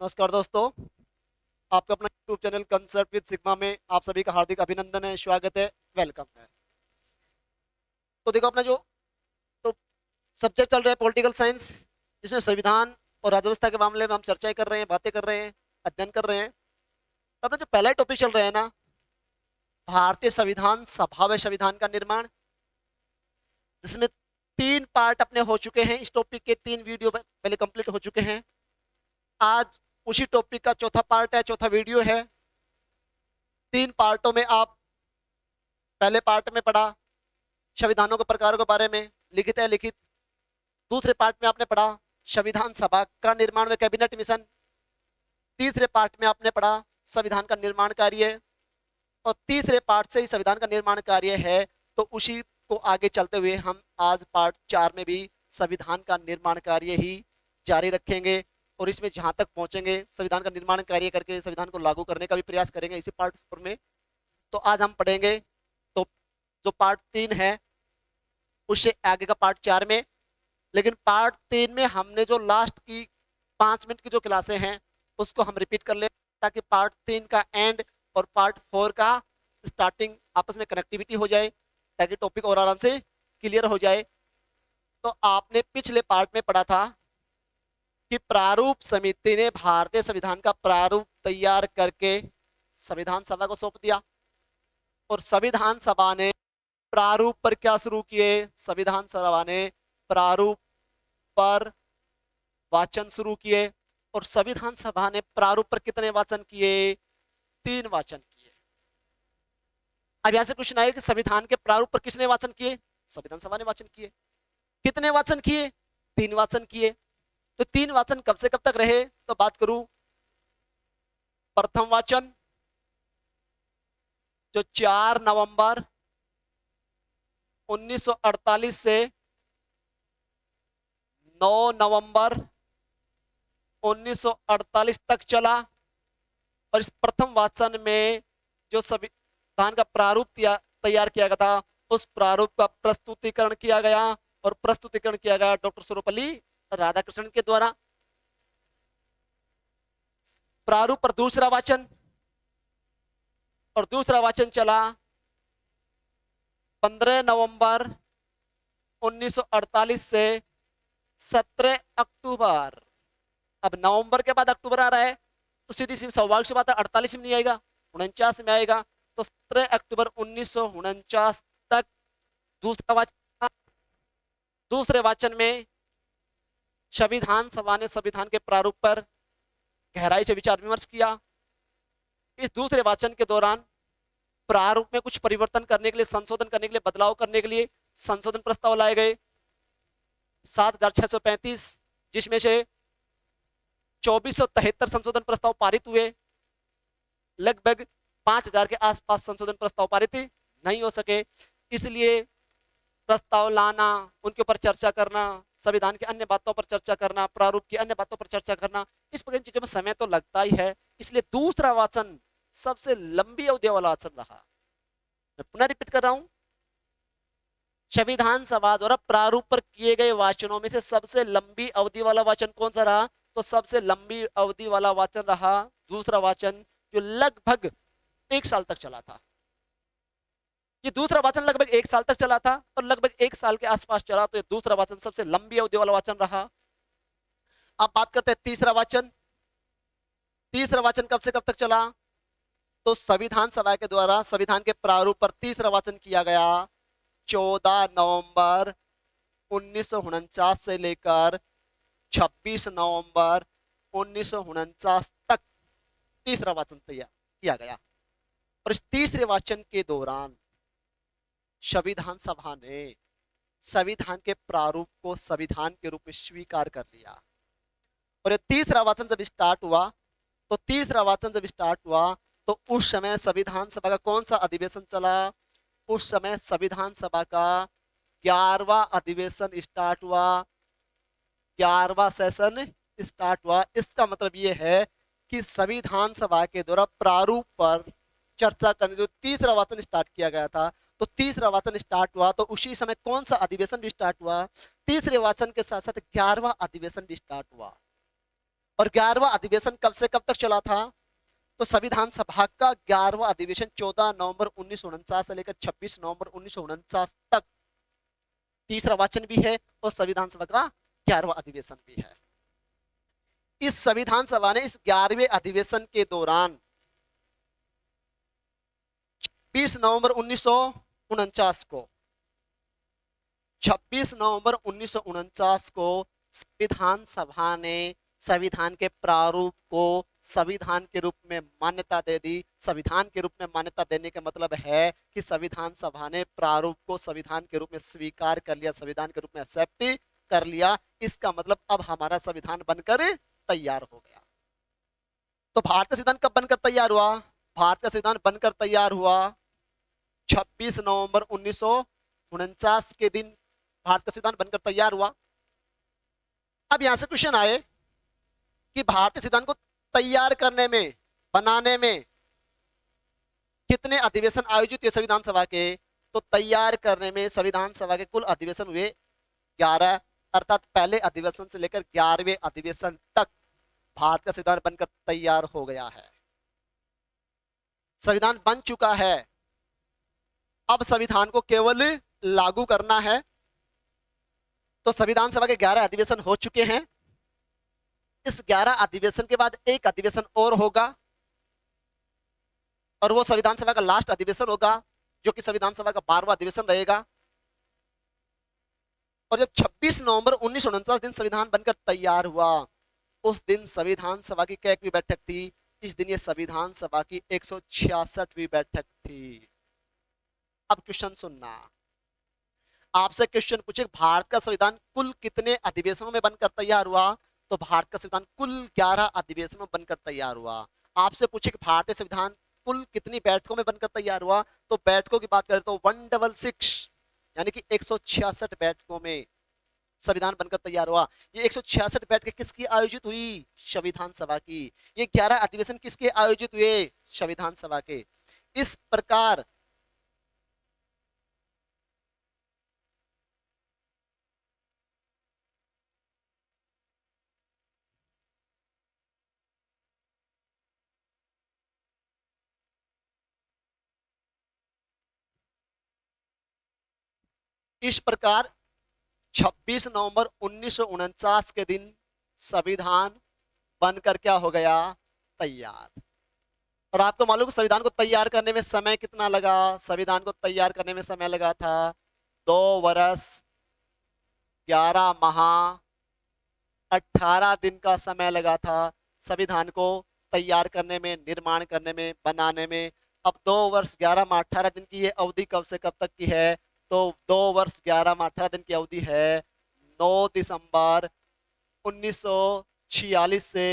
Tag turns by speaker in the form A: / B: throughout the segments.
A: नमस्कार दोस्तों। आपका अपना YouTube channel concert with sigma में आप सभी का हार्दिक अभिनंदन है, स्वागत है, वेलकम है। तो देखो अपना जो तो सब्जेक्ट चल रहा है पॉलिटिकल साइंस, जिसमें संविधान और राज्य व्यवस्था के मामले में हम चर्चाएं कर रहे हैं, बातें कर रहे हैं, अध्ययन कर रहे हैं। तो अपना जो पहला टॉपिक चल रहा है ना, भारतीय संविधान सभा व संविधान का निर्माण, जिसमें तीन पार्ट अपने हो चुके हैं। इस टॉपिक के तीन वीडियो पहले कंप्लीट हो चुके हैं। आज उसी टॉपिक का चौथा पार्ट है, चौथा वीडियो है। तीन पार्टों में आप पहले पार्ट में पढ़ा संविधानों के प्रकारों के बारे में, लिखित है लिखित। दूसरे पार्ट में आपने पढ़ा संविधान सभा का निर्माण व कैबिनेट मिशन। तीसरे पार्ट में आपने पढ़ा संविधान का निर्माण कार्य, और तीसरे पार्ट से ही संविधान का निर्माण कार्य है। तो उसी को आगे चलते हुए हम आज पार्ट 4 में भी संविधान का निर्माण कार्य ही जारी रखेंगे, और इसमें जहां तक पहुंचेंगे संविधान का निर्माण कार्य करके संविधान को लागू करने का भी प्रयास करेंगे इसी पार्ट 4 में। तो आज हम पढ़ेंगे तो जो पार्ट 3 है उससे आगे का पार्ट 4 में। लेकिन पार्ट 3 में हमने जो लास्ट की 5 मिनट की जो क्लासें हैं उसको हम रिपीट कर ले, ताकि पार्ट 3 का एंड और पार्ट 4 का स्टार्टिंग आपस में कनेक्टिविटी हो जाए, ताकि टॉपिक और आराम से क्लियर हो जाए। तो आपने पिछले पार्ट में पढ़ा था कि प्रारूप समिति ने भारतीय संविधान का प्रारूप तैयार करके संविधान सभा को सौंप दिया, और संविधान सभा ने प्रारूप पर क्या शुरू किए? संविधान सभा ने प्रारूप पर वाचन शुरू किए, और संविधान सभा ने प्रारूप पर कितने वाचन किए? 3 वाचन किए। अब यहां से क्वेश्चन आएगा कि संविधान के प्रारूप पर किसने वाचन किए? संविधान सभा ने वाचन किए। कितने वाचन किए? 3 वाचन किए। तो 3 वाचन कब से कब तक रहे? तो बात करूं, प्रथम वाचन जो 4 नवंबर 1948 से 9 नवंबर 1948 तक चला, और इस प्रथम वाचन में जो संविधान का प्रारूप तैयार किया गया था, उस प्रारूप का प्रस्तुतिकरण किया गया, और प्रस्तुतिकरण किया गया डॉक्टर सर्वपल्ली राधाकृष्णन के द्वारा। प्रारूप पर दूसरा वाचन, और दूसरा वाचन चला 15 नवंबर 1948 से 17 अक्टूबर। अब नवंबर के बाद अक्टूबर आ रहा है, तो सीधी सी सौभाग्य से बात है 48 में नहीं आएगा, 49 में आएगा। तो 17 अक्टूबर 1949 तक दूसरा वाचन। दूसरे वाचन में संविधान सभा ने संविधान के प्रारूप पर गहराई से विचार विमर्श किया। इस दूसरे वाचन के दौरान प्रारूप में कुछ परिवर्तन करने के लिए, संशोधन करने के लिए, बदलाव करने के लिए संशोधन प्रस्ताव लाए गए 7635, जिसमें से 2473 संशोधन प्रस्ताव पारित हुए। लगभग 5000 के आसपास संशोधन प्रस्ताव पारित नहीं हो सके, इसलिए प्रस्ताव लाना, उनके ऊपर चर्चा करना, संविधान की अन्य बातों पर चर्चा करना, प्रारूप की अन्य बातों पर चर्चा करना, इस प्रकार की चीजों में समय तो लगता ही है। इसलिए दूसरा वाचन सबसे लंबी अवधि वाला वाचन रहा। मैं पुनः रिपीट कर रहा हूं, संविधान सभा द्वारा प्रारूप पर किए गए वाचनों में से सबसे लंबी अवधि वाला वाचन कौन सा रहा? तो सबसे लंबी अवधि वाला वाचन रहा दूसरा वाचन, जो लगभग 1 साल तक चला था। ये दूसरा वाचन लगभग 1 साल तक चला था, और लगभग 1 साल के आसपास चला, तो ये दूसरा वाचन सबसे लंबी अवधि वाला वाचन रहा। अब बात करते हैं तीसरा वाचन। तीसरा वाचन कब से कब तक चला? तो संविधान सभा के द्वारा संविधान के प्रारूप पर तीसरा वाचन किया गया 14 नवंबर 1949 से लेकर 26 नवंबर 1949 तक तीसरा वाचन तैयार किया गया। और इस तीसरे वाचन के दौरान संविधान सभा ने संविधान के प्रारूप को संविधान के रूप में स्वीकार कर लिया। और ये तीसरा वाचन जब स्टार्ट हुआ, तो उस समय संविधान सभा का कौन सा अधिवेशन चला? उस समय संविधान सभा का 11वां अधिवेशन स्टार्ट हुआ, 11वां सेशन स्टार्ट हुआ। इसका मतलब यह है कि संविधान सभा के द्वारा प्रारूप पर चर्चा करने जो तीसरा वाचन स्टार्ट किया गया था, तो तीसरा वाचन स्टार्ट हुआ, तो उसी समय कौन सा अधिवेशन भी स्टार्ट हुआ? तीसरे वाचन के साथ साथ 11वां अधिवेशन भी स्टार्ट हुआ। और 11वां अधिवेशन कब से कब तक चला था? तो संविधान सभा का 11वां अधिवेशन 14 नवंबर 1949 से लेकर 26 नवंबर 1949 तक तीसरा वाचन भी है और संविधान सभा का 11वां अधिवेशन भी है। इस संविधान सभा ने इस 11वें अधिवेशन के दौरान 20 नवंबर 1949 को 26 नवंबर 1949 को संविधान सभा ने संविधान के प्रारूप को संविधान के रूप में मान्यता दे दी। संविधान के रूप में मान्यता देने का मतलब है कि संविधान सभा ने प्रारूप को संविधान के रूप में स्वीकार कर लिया, संविधान के रूप में एक्सेप्ट कर लिया। इसका मतलब अब हमारा संविधान बनकर तैयार हो गया। तो भारत का संविधान कब बनकर तैयार हुआ? भारत का संविधान बनकर तैयार हुआ 26 नवंबर 1949 के दिन भारत का संविधान बनकर तैयार हुआ। अब यहां से क्वेश्चन आए कि भारतीय संविधान को तैयार करने में, बनाने में कितने अधिवेशन आयोजित हुए संविधान सभा के? तो तैयार करने में संविधान सभा के कुल अधिवेशन हुए 11, अर्थात पहले अधिवेशन से लेकर 11वें अधिवेशन तक भारत का संविधान बनकर तैयार हो गया है। संविधान बन चुका है, अब संविधान को केवल लागू करना है। तो संविधान सभा के 11 अधिवेशन हो चुके हैं। इस 11 अधिवेशन के बाद एक अधिवेशन और होगा और वो संविधान सभा का लास्ट अधिवेशन होगा, जो कि संविधान सभा का 12वां अधिवेशन रहेगा। और जब 26 नवंबर 1949 दिन संविधान बनकर तैयार हुआ, उस दिन संविधान सभा की कैकवी बैठक थी? इस दिन ये संविधान सभा की 166वीं बैठक थी। अब क्वेश्चन सुनना, आपसे क्वेश्चन पूछे भारत का संविधान कुल कितने अधिवेशनों में बनकर तैयार हुआ? तो भारत का संविधान कुल 11 अधिवेशनों में बनकर तैयार हुआ। आपसे पूछे कि भारतीय संविधान कुल कितनी बैठकों में बनकर तैयार हुआ? तो बैठकों की बात करें तो 166 यानी कि 166 बैठकों में संविधान बनकर तैयार हुआ। ये 166 बैठकें किसकी आयोजित हुई? संविधान सभा की। ये 11 अधिवेशन किसके आयोजित हुए? संविधान सभा के। इस प्रकार इस प्रकार 26 नवंबर 1949 के दिन संविधान बनकर क्या हो गया? तैयार। और आपको मालूम संविधान को तैयार करने में समय कितना लगा? संविधान को तैयार करने में समय लगा था 2 वर्ष 11 माह 18 दिन का समय लगा था संविधान को तैयार करने में, निर्माण करने में, बनाने में। अब 2 वर्ष 11 माह 18 दिन की ये अवधि कब से कब तक की है? तो 2 वर्ष 11 माह 18 दिन की अवधि है 9 दिसंबर 1946 से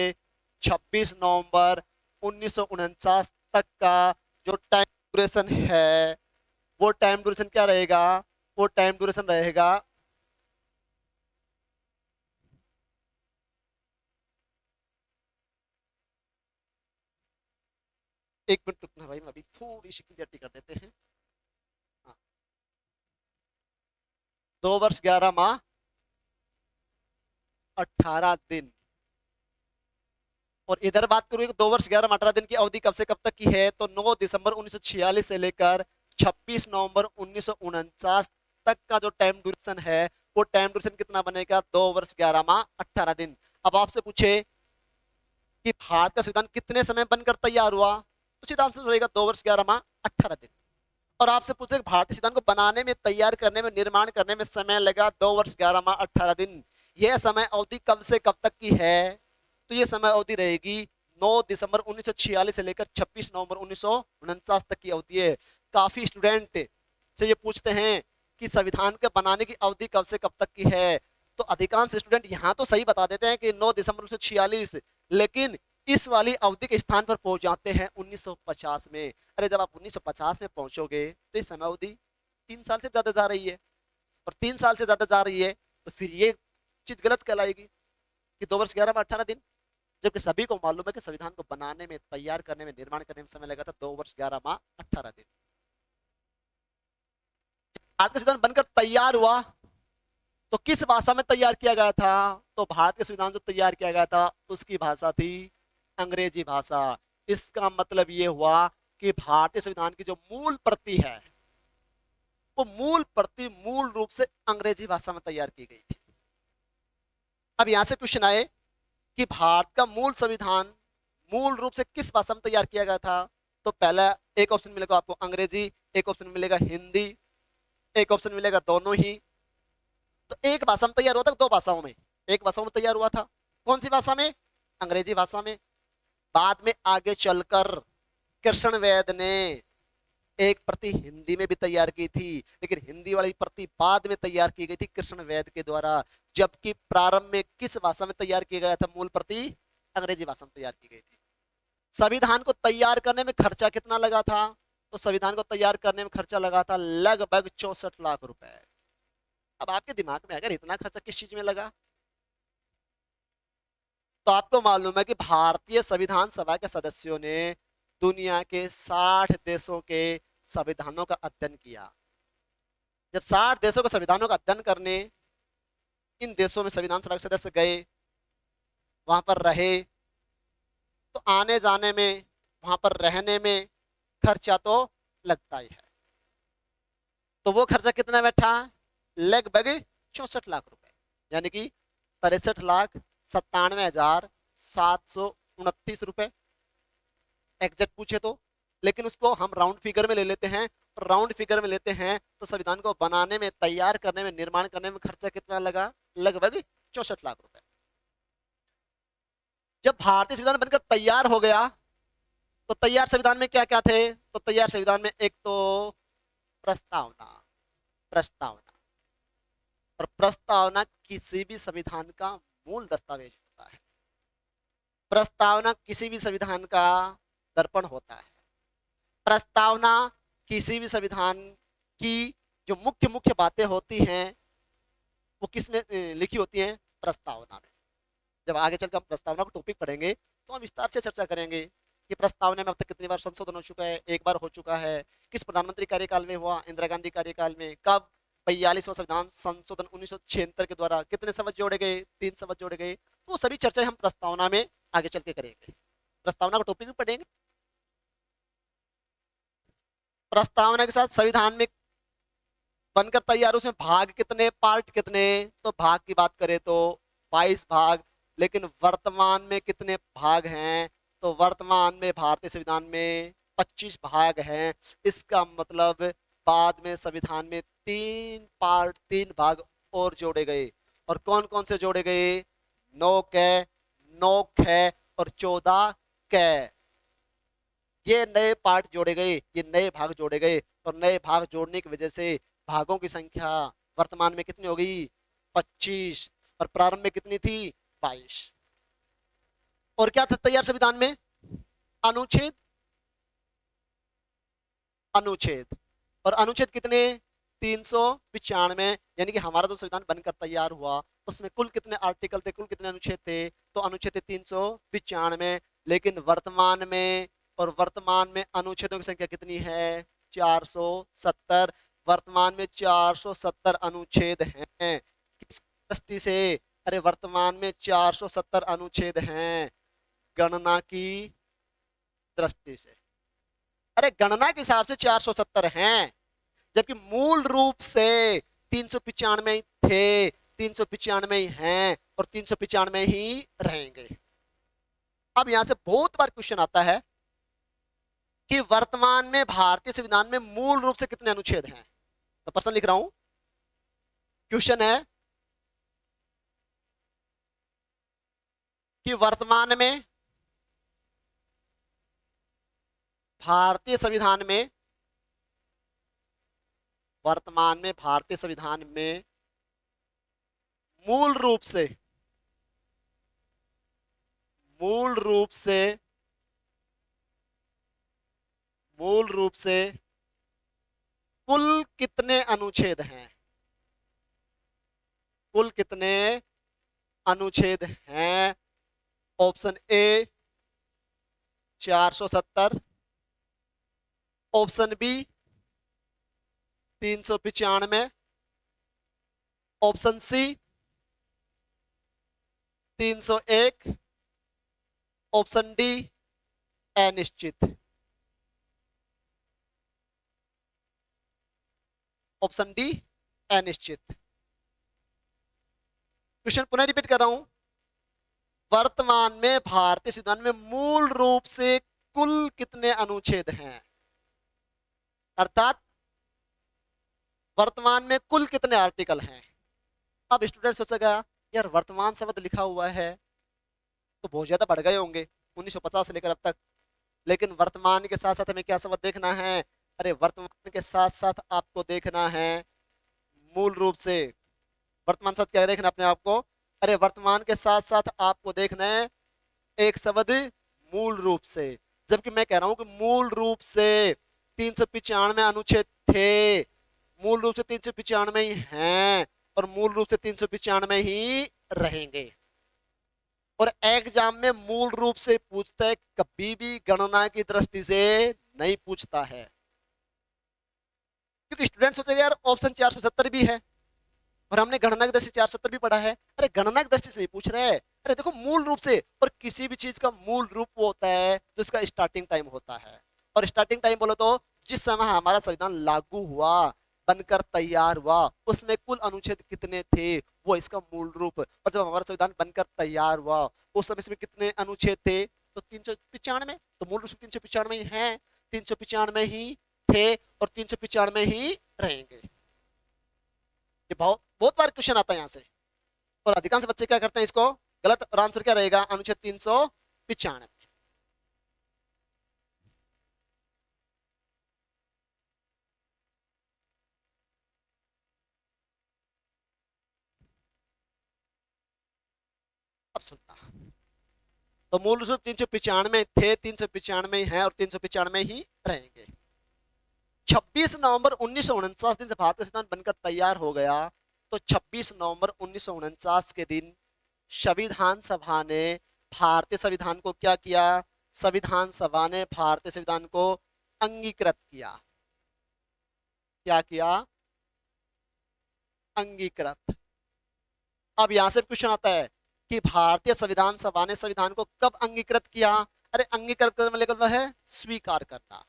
A: 26 नवंबर 1949 तक का जो टाइम ड्यूरेशन है, वो टाइम ड्यूरेशन क्या रहेगा? वो टाइम ड्यूरेशन रहेगा एक मिनट रुकना भाई, मैं अभी थोड़ी सी क्लियरिटी कर देते हैं। हाँ, 2 वर्ष 11 माह 18 दिन। और इधर बात करूँ 2 वर्ष 11 माह 18 दिन की अवधि कब से कब तक की है? तो 9 दिसंबर 1946 से लेकर 26 नवंबर 1949 तक का जो टाइम ड्यूरेशन है, वो टाइम ड्यूरेशन कितना बनेगा? 2 वर्ष 11 माह 18 दिन। अब आपसे पूछे कि भारत का संविधान कितने समय बनकर तैयार हुआ? तो सीधा आंसर रहेगा 2 वर्ष 11 माह 18 दिन। और आपसे पूछे भारतीय संविधान को बनाने में, तैयार करने में, निर्माण करने में समय लगा 2 वर्ष 11 माह 18 दिन। यह समय अवधि कब से कब तक की है? तो यह समय अवधि रहेगी 9 दिसंबर 1946 से लेकर 26 नवंबर 1949 तक की अवधि है। काफी स्टूडेंट से ये पूछते हैं कि संविधान के बनाने की अवधि कब से कब तक की है? तो अधिकांश स्टूडेंट यहाँ तो सही बता देते हैं कि 9 दिसंबर 1946, लेकिन इस वाली अवधि के स्थान पर पहुंच जाते हैं 1950 में। अरे जब आप 1950 में पहुंचोगे तो ये समय अवधि 3 साल से ज्यादा जा रही है, और 3 साल से ज्यादा जा रही है तो फिर ये चीज गलत कहलाएगी कि 2 वर्ष 11 माह 18 दिन, जबकि सभी को मालूम है कि संविधान को बनाने में, तैयार करने में, निर्माण करने में समय लगा था 2 वर्ष 11 माह 18 दिन। भारत का संविधान बनकर तैयार हुआ तो किस भाषा में तैयार किया गया था? तो भारतीय संविधान जो तैयार किया गया था उसकी भाषा थी अंग्रेजी भाषा। इसका मतलब ये हुआ कि भारतीय संविधान की जो मूल प्रति है वो मूल प्रति मूल रूप से अंग्रेजी भाषा में तैयार की गई थी। अब यहां से क्वेश्चन आए कि भारत का मूल संविधान मूल रूप से किस भाषा में तैयार किया गया था? तो पहला एक ऑप्शन मिलेगा आपको अंग्रेजी, एक ऑप्शन मिलेगा हिंदी, एक ऑप्शन मिलेगा दोनों ही। तो एक भाषा में तैयार हुआ था, दो भाषाओं में? एक भाषा में तैयार हुआ था। कौन सी भाषा में? अंग्रेजी भाषा में। बाद में आगे चलकर कृष्ण वेद ने एक प्रति हिंदी में भी तैयार की थी, लेकिन हिंदी वाली प्रति बाद में तैयार की गई थी कृष्ण वेद के द्वारा। जबकि प्रारंभ में किस भाषा में तैयार किया गया था? मूल प्रति अंग्रेजी भाषा में तैयार की गई थी। संविधान को तैयार करने में खर्चा कितना लगा था? तो संविधान को तैयार करने में खर्चा लगा था लगभग 64 लाख रुपए। अब आपके दिमाग में अगर इतना खर्चा किस चीज में लगा, तो आपको मालूम है कि भारतीय संविधान सभा के सदस्यों ने दुनिया के 60 देशों के संविधानों का अध्ययन किया। जब 60 देशों के संविधानों का अध्ययन करने इन देशों में संविधान सभा के सदस्य गए, वहां पर रहे, तो आने जाने में, वहां पर रहने में खर्चा तो लगता ही है। तो वो खर्चा कितना बैठा? लगभग 64 लाख रुपए, यानी कि 63,97,729 रुपए एग्जैक्ट पूछे तो। लेकिन उसको हम राउंड फिगर में ले लेते हैं, और राउंड फिगर में लेते हैं तो संविधान को बनाने में, तैयार करने में, निर्माण करने में खर्चा कितना लगा? लगभग 64 लाख रुपए। जब भारतीय संविधान बनकर तैयार हो गया, तो तैयार संविधान में क्या क्या थे? तो तैयार संविधान में एक तो प्रस्तावना, प्रस्तावना, और प्रस्तावना किसी भी संविधान का मूल दस्तावेज होता है। प्रस्तावना किसी भी संविधान का दर्पण होता है। प्रस्तावना किसी भी संविधान की जो मुख्य मुख्य बातें होती हैं वो किस में लिखी होती हैं? प्रस्तावना में। जब आगे चलकर हम प्रस्तावना को टॉपिक पढ़ेंगे तो हम विस्तार से चर्चा करेंगे कि प्रस्तावना में अब तक कितनी बार संशोधन हो चुका है, एक बार हो चुका है, किस प्रधानमंत्री कार्यकाल में हुआ, इंदिरा गांधी कार्यकाल में, कब, 42वां संविधान संशोधन 1976 के द्वारा कितने शब्द जोड़े गए? 3 शब्द जोड़े गए। तो सभी चर्चाएं हम प्रस्तावना में आगे चल के करेंगे। प्रस्तावना का टॉपिक भी पढ़ेंगे। प्रस्तावना के साथ संविधान में बनकर तैयार, उसमें भाग कितने, पार्ट कितने? तो भाग की बात करें तो 22 भाग। लेकिन वर्तमान में कितने भाग हैं? तो वर्तमान में भारतीय संविधान में 25 भाग हैं। इसका मतलब बाद में संविधान में 3 पार्ट, 3 भाग और जोड़े गए। और कौन कौन से जोड़े गए? 9 कै, 9 ख और 14 कै। ये नए पार्ट जोड़े गए, ये नए भाग जोड़े गए, और नए भाग जोड़ने की वजह से भागों की संख्या वर्तमान में कितनी हो गई? 25, और प्रारंभ में कितनी थी? 22। और क्या था तैयार संविधान में? अनुच्छेद, अनुच्छेद, और अनुच्छेद कितने? 395। यानी कि हमारा जो संविधान बनकर तैयार हुआ उसमें कुल कितने आर्टिकल थे, कुल कितने अनुच्छेद थे? तो अनुच्छेद थे 395। लेकिन वर्तमान में, और वर्तमान में अनुच्छेदों की संख्या कितनी है? 470। वर्तमान में 470 अनुच्छेद हैं। किस दृष्टि से? अरे वर्तमान में 470 अनुच्छेद हैं गणना की दृष्टि से। अरे गणना के हिसाब से 470 हैं, जबकि मूल रूप से 395 थे, 395 ही हैं, और 395 ही रहेंगे। अब यहां से बहुत बार क्वेश्चन आता है कि वर्तमान में भारतीय संविधान में मूल रूप से कितने अनुच्छेद हैं? तो प्रश्न लिख रहा हूं, क्वेश्चन है कि वर्तमान में भारतीय संविधान में, वर्तमान में भारतीय संविधान में मूल रूप से, मूल रूप से, मूल रूप से कुल कितने अनुच्छेद हैं? कुल कितने अनुच्छेद हैं? Option A 470, option B 395, option C 301, option D अनिश्चित, ऑप्शन डी अनिश्चित। क्वेश्चन पुनः रिपीट कर रहा हूं। वर्तमान में भारतीय संविधान में मूल रूप से कुल कितने अनुच्छेद हैं? अर्थात वर्तमान में कुल कितने आर्टिकल हैं? अब स्टूडेंट सोचेगा यार वर्तमान शब्द लिखा हुआ है तो बहुत ज्यादा बढ़ गए होंगे 1950 से लेकर अब तक, लेकिन वर्तमान के साथ साथ हमें क्या शब्द देखना है? अरे वर्तमान के साथ साथ आपको देखना है मूल रूप से, वर्तमान शब्द क्या देखना अपने आप को? अरे वर्तमान के साथ साथ आपको देखना है एक शब्द मूल रूप से। जबकि मैं कह रहा हूं कि मूल रूप से 395 अनुच्छेद थे, मूल रूप से 395 ही हैं और मूल रूप से 395 ही रहेंगे। और एग्जाम में मूल रूप से पूछता है, कभी भी गणना की दृष्टि से नहीं पूछता है। क्योंकि स्टूडेंट सोचेगा यार ऑप्शन 470 भी है और हमने गणना की दृष्टि से 470 भी पढ़ा है। अरे गणना की दृष्टि से नहीं पूछ रहे हैं, अरे देखो मूल रूप से। पर किसी भी चीज का मूल रूप वो होता है जो इसका स्टार्टिंग टाइम होता है, और स्टार्टिंग टाइम बोलो तो जिस समय हमारा संविधान लागू हुआ, बनकर तैयार हुआ, उसमें कुल अनुच्छेद कितने थे, वो इसका मूल रूप। और जब हमारा संविधान बनकर तैयार हुआ उस समय इसमें कितने अनुच्छेद थे? तो 395। तो मूल रूप से 395 ही हैं, 395 ही थे और 395 ही रहेंगे। ये बहुत बहुत बार क्वेश्चन आता है यहाँ से, और अधिकांश बच्चे क्या करते हैं इसको गलत, और आंसर क्या रहेगा? अनुच्छेद 395। अब सुनना, तो मूल रूप से 395 थे, 395 हैं और 395 ही रहेंगे। 26 नवंबर 1949 दिन से भारतीय संविधान बनकर तैयार हो गया। तो 26 नवंबर 1949 के दिन संविधान सभा ने भारतीय संविधान को क्या किया? संविधान सभा ने भारतीय संविधान को अंगीकृत किया। क्या किया? अंगीकृत। अब यहां से क्वेश्चन आता है कि भारतीय संविधान सभा ने संविधान को कब अंगीकृत किया? अरे अंगीकृत करने वाले का है स्वीकार करना।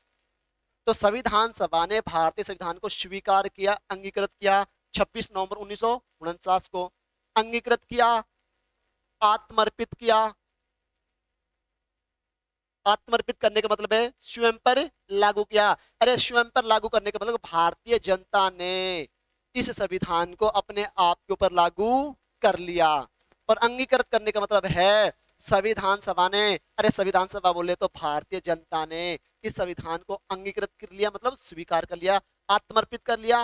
A: तो संविधान सभा ने भारतीय संविधान को स्वीकार किया, अंगीकृत किया 26 नवंबर 1949 को। अंगीकृत किया, आत्मर्पित किया। आत्मर्पित करने का मतलब है स्वयं पर लागू किया। अरे स्वयं पर लागू करने का मतलब भारतीय जनता ने इस संविधान को अपने आप के ऊपर लागू कर लिया। और अंगीकृत करने का मतलब है संविधान सभा ने, अरे संविधान सभा बोले तो भारतीय जनता ने इस संविधान को अंगीकृत कर लिया, मतलब स्वीकार कर लिया। आत्मर्पित कर लिया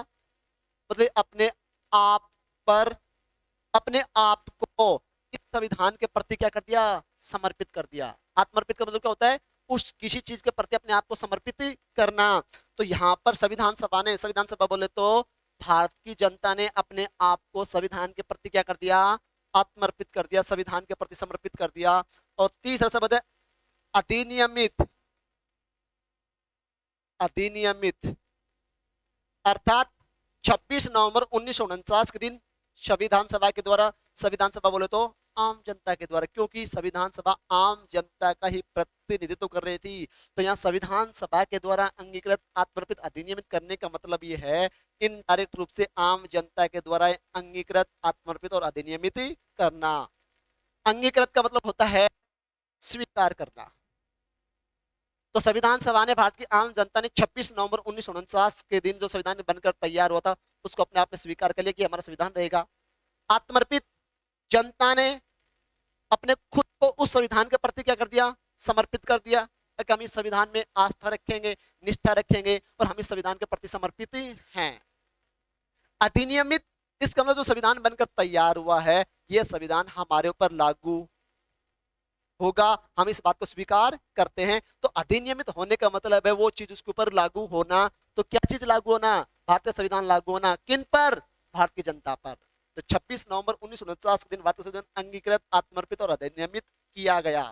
A: मतलब अपने आप पर, अपने आप को इस संविधान के प्रति क्या कर दिया? समर्पित कर दिया। आत्मर्पित का मतलब क्या होता है? उस किसी चीज के प्रति अपने आप को समर्पित करना। तो यहाँ पर संविधान सभा ने, संविधान सभा बोले तो भारत की जनता ने अपने आप को संविधान के प्रति क्या कर दिया? आत्मर्पित कर दिया, संविधान के प्रति समर्पित कर दिया। और तीसरा शब्द है अधिनियमित। अधिनियमित अर्थात 26 नवंबर 1949 के दिन संविधान सभा के द्वारा, संविधान सभा बोले तो आम जनता के द्वारा, क्योंकि संविधान सभा आम जनता का ही प्रतिनिधित्व कर रही थी। तो यहाँ संविधान सभा के द्वारा अंगीकृत, आत्मर्पित, अधिनियमित करने का मतलब ये है इनडायरेक्ट रूप से आम जनता के द्वारा अंगीकृत, आत्मर्पित और अधिनियमित करना। अंगीकृत का मतलब होता है स्वीकार करना। तो संविधान सभा ने, भारत की आम जनता ने 26 नवंबर 1949 के दिन जो संविधान बनकर तैयार हुआ था उसको अपने आप में स्वीकार कर लिया कि हमारा संविधान रहेगा। आत्मर्पित, जनता ने अपने खुद को उस संविधान के प्रति क्या कर दिया? समर्पित कर दिया कि हम इस संविधान में आस्था रखेंगे, निष्ठा रखेंगे और हम इस संविधान के प्रति समर्पित हैं। अधिनियमित, इसका मतलब जो संविधान बनकर तैयार हुआ है यह संविधान हमारे ऊपर लागू होगा, हम इस बात को स्वीकार करते हैं। तो अधिनियमित होने का मतलब है वो चीज उसके ऊपर लागू होना। तो क्या चीज लागू होना? भारतीय संविधान लागू होना। किन पर? भारत की जनता पर। तो 26 नवंबर 1949 के दिन भारतीय संविधान अंगीकृत, आत्मर्पित और अधिनियमित किया गया।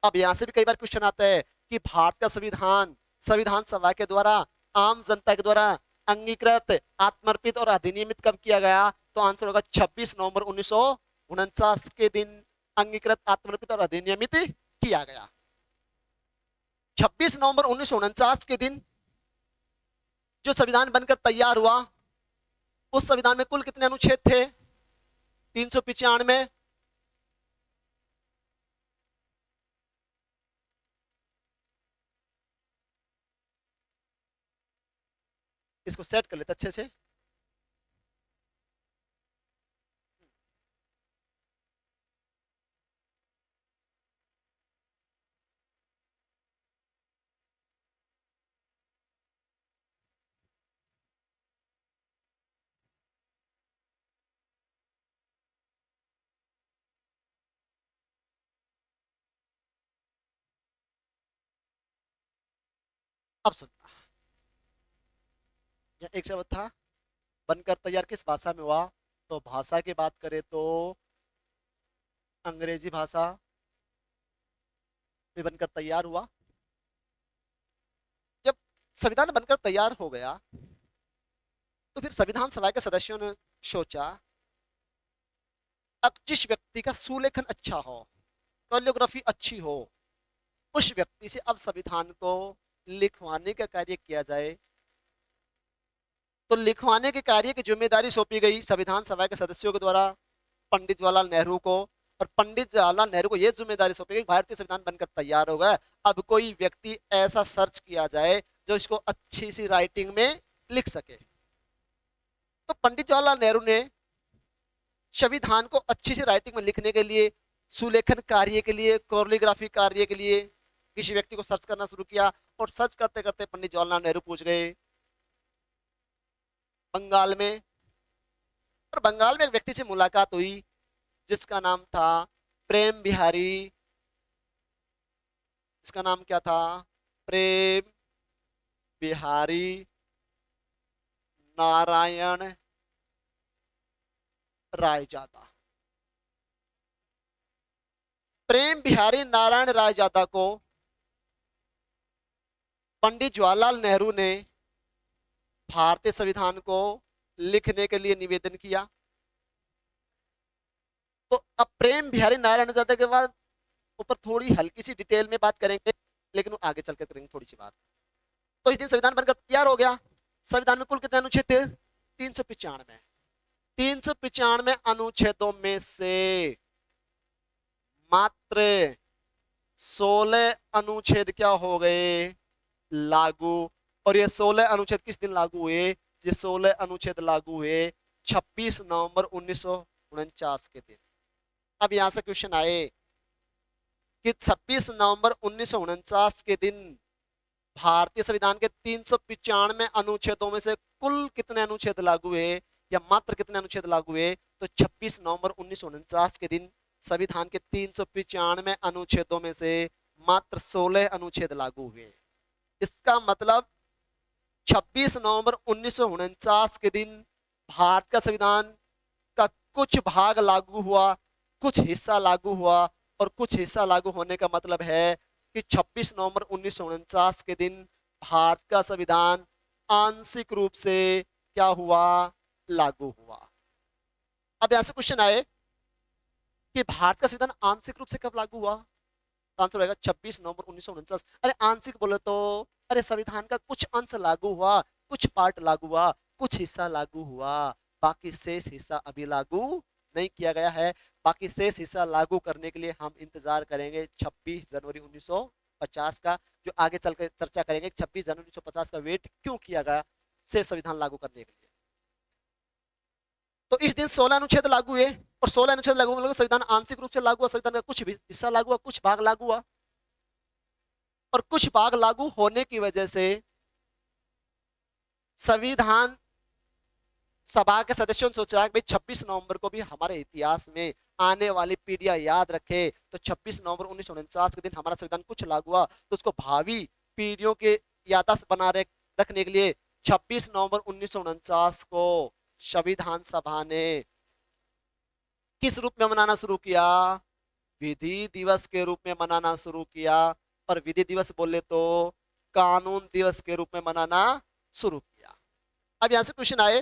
A: अब यहां से भी कई बार क्वेश्चन आता है कि भारत का संविधान संविधान सभा के द्वारा, आम जनता के द्वारा अंगीकृत, आत्मर्पित और अधिनियमित कब किया गया? तो आंसर होगा 26 नवंबर 1949 के दिन अंगीकृत, आत्मनिर्भर और अधिनियमित किया गया। 26 नवंबर 1949 के दिन जो संविधान बनकर तैयार हुआ, उस संविधान में कुल कितने अनुच्छेद थे? 395। इसको सेट कर लेते अच्छे से। अब सुन, एक शब्द था बनकर तैयार, किस भाषा में हुआ? तो भाषा की बात करें तो अंग्रेजी भाषा में बनकर तैयार हुआ। जब संविधान बनकर तैयार हो गया तो फिर संविधान सभा के सदस्यों ने सोचा, अब जिस व्यक्ति का सुलेखन अच्छा हो, कैलियोग्राफी अच्छी हो, उस व्यक्ति से अब संविधान को लिखवाने का कार्य किया जाए। तो लिखवाने के कार्य की जिम्मेदारी सौंपी गई संविधान सभा के सदस्यों के द्वारा पंडित जवाहरलाल नेहरू को। और पंडित जवाहरलाल नेहरू को यह जिम्मेदारी सौंपी गई, भारतीय संविधान बनकर तैयार हो गया, अब कोई व्यक्ति ऐसा सर्च किया जाए जो इसको अच्छी सी राइटिंग में लिख सके। तो पंडित जवाहरलाल नेहरू ने संविधान को अच्छी सी राइटिंग में लिखने के लिए, सुलेखन कार्य के लिए, कोरियोग्राफी कार्य के लिए किसी व्यक्ति को सर्च करना शुरू किया। और सर्च करते करते पंडित जवाहरलाल नेहरू पूछ गए बंगाल में। और बंगाल में एक व्यक्ति से मुलाकात हुई जिसका नाम था प्रेम बिहारी। इसका नाम क्या था? प्रेम बिहारी नारायण रायजादा। प्रेम बिहारी नारायण रायजादा को पंडित जवाहरलाल नेहरू ने भारतीय संविधान को लिखने के लिए निवेदन किया। तो अब प्रेम बिहारी नारायण रायजादा के बाद ऊपर थोड़ी हल्की सी डिटेल में बात करेंगे, लेकिन आगे चलकर करेंगे थोड़ी सी बात। तो इस दिन संविधान बनकर तैयार हो गया। संविधान में कुल कितने अनुच्छेद थे? 395। 395 अनुच्छेदों में से मात्र 16 अनुच्छेद क्या हो गए? लागू। और ये 16 अनुच्छेद किस दिन लागू हुए? ये 16 अनुच्छेद लागू हुए 26 नवंबर 1949 के दिन। अब यहां से क्वेश्चन आए कि 26 नवंबर 1949 के दिन भारतीय संविधान के 395 अनुच्छेदों में से कुल कितने अनुच्छेद लागू हुए या मात्र कितने अनुच्छेद लागू हुए? तो 26 नवंबर 1949 के दिन संविधान के 395 अनुच्छेदों में से मात्र 16 अनुच्छेद लागू हुए। इसका मतलब 26 नवंबर 1949 के दिन भारत का संविधान का कुछ भाग लागू हुआ, कुछ हिस्सा लागू हुआ। और कुछ हिस्सा लागू होने का मतलब है कि 26 नवंबर 1949 के दिन भारत का संविधान आंशिक रूप से क्या हुआ? लागू हुआ। अब यहां से क्वेश्चन आए कि भारत का संविधान आंशिक रूप से कब लागू हुआ? तो आंसर रहेगा 26 नवंबर 1949। अरे आंशिक बोले तो अरे संविधान का कुछ अंश लागू हुआ, कुछ पार्ट लागू हुआ, कुछ हिस्सा लागू हुआ, बाकी शेष हिस्सा अभी लागू नहीं किया गया है। बाकी शेष हिस्सा लागू करने के लिए हम इंतजार करेंगे 26 जनवरी 1950 का, जो आगे चलकर चर्चा करेंगे 26 जनवरी 1950 का वेट क्यों किया गया शेष संविधान लागू करने के लिए। तो इस दिन 16 अनुच्छेद लागू हुए। और 16 अनुच्छेद लागू होने संविधान आंशिक रूप से लागू हुआ, संविधान का कुछ हिस्सा लागू हुआ, कुछ भाग लागू हुआ। और कुछ भाग लागू होने की वजह से संविधान सभा के सदस्यों ने सोचा कि भाई 26 नवंबर को भी हमारे इतिहास में आने वाली पीढ़ियां याद रखे। तो 26 नवंबर 1949 के दिन हमारा संविधान कुछ लागू हुआ, तो उसको भावी पीढ़ियों के याददाश्त बना रखने के लिए 26 नवंबर 1949 को संविधान सभा ने किस रूप में मनाना शुरू किया? विधि दिवस के रूप में मनाना शुरू किया। और विधि दिवस बोले तो कानून दिवस के रूप में मनाना शुरू किया। अब यहां से क्वेश्चन आए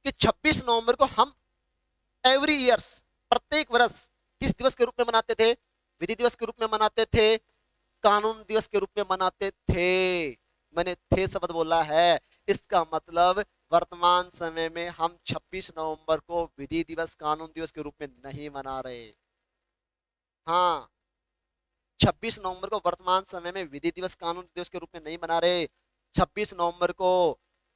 A: कि 26 नवंबर को हम एवरी ईयर्स, प्रत्येक वर्ष किस दिवस के रूप में मनाते थे? विधि दिवस के रूप में मनाते थे, कानून दिवस के रूप में मनाते थे। मैंने थे शब्द बोला है, इसका मतलब वर्तमान समय में हम 26 नवंबर को विधि दिवस कानून दिवस के रूप में नहीं मना रहे। हाँ, 26 नवंबर को वर्तमान समय में विधि दिवस कानून दिवस के रूप में नहीं मना रहे। 26 नवंबर को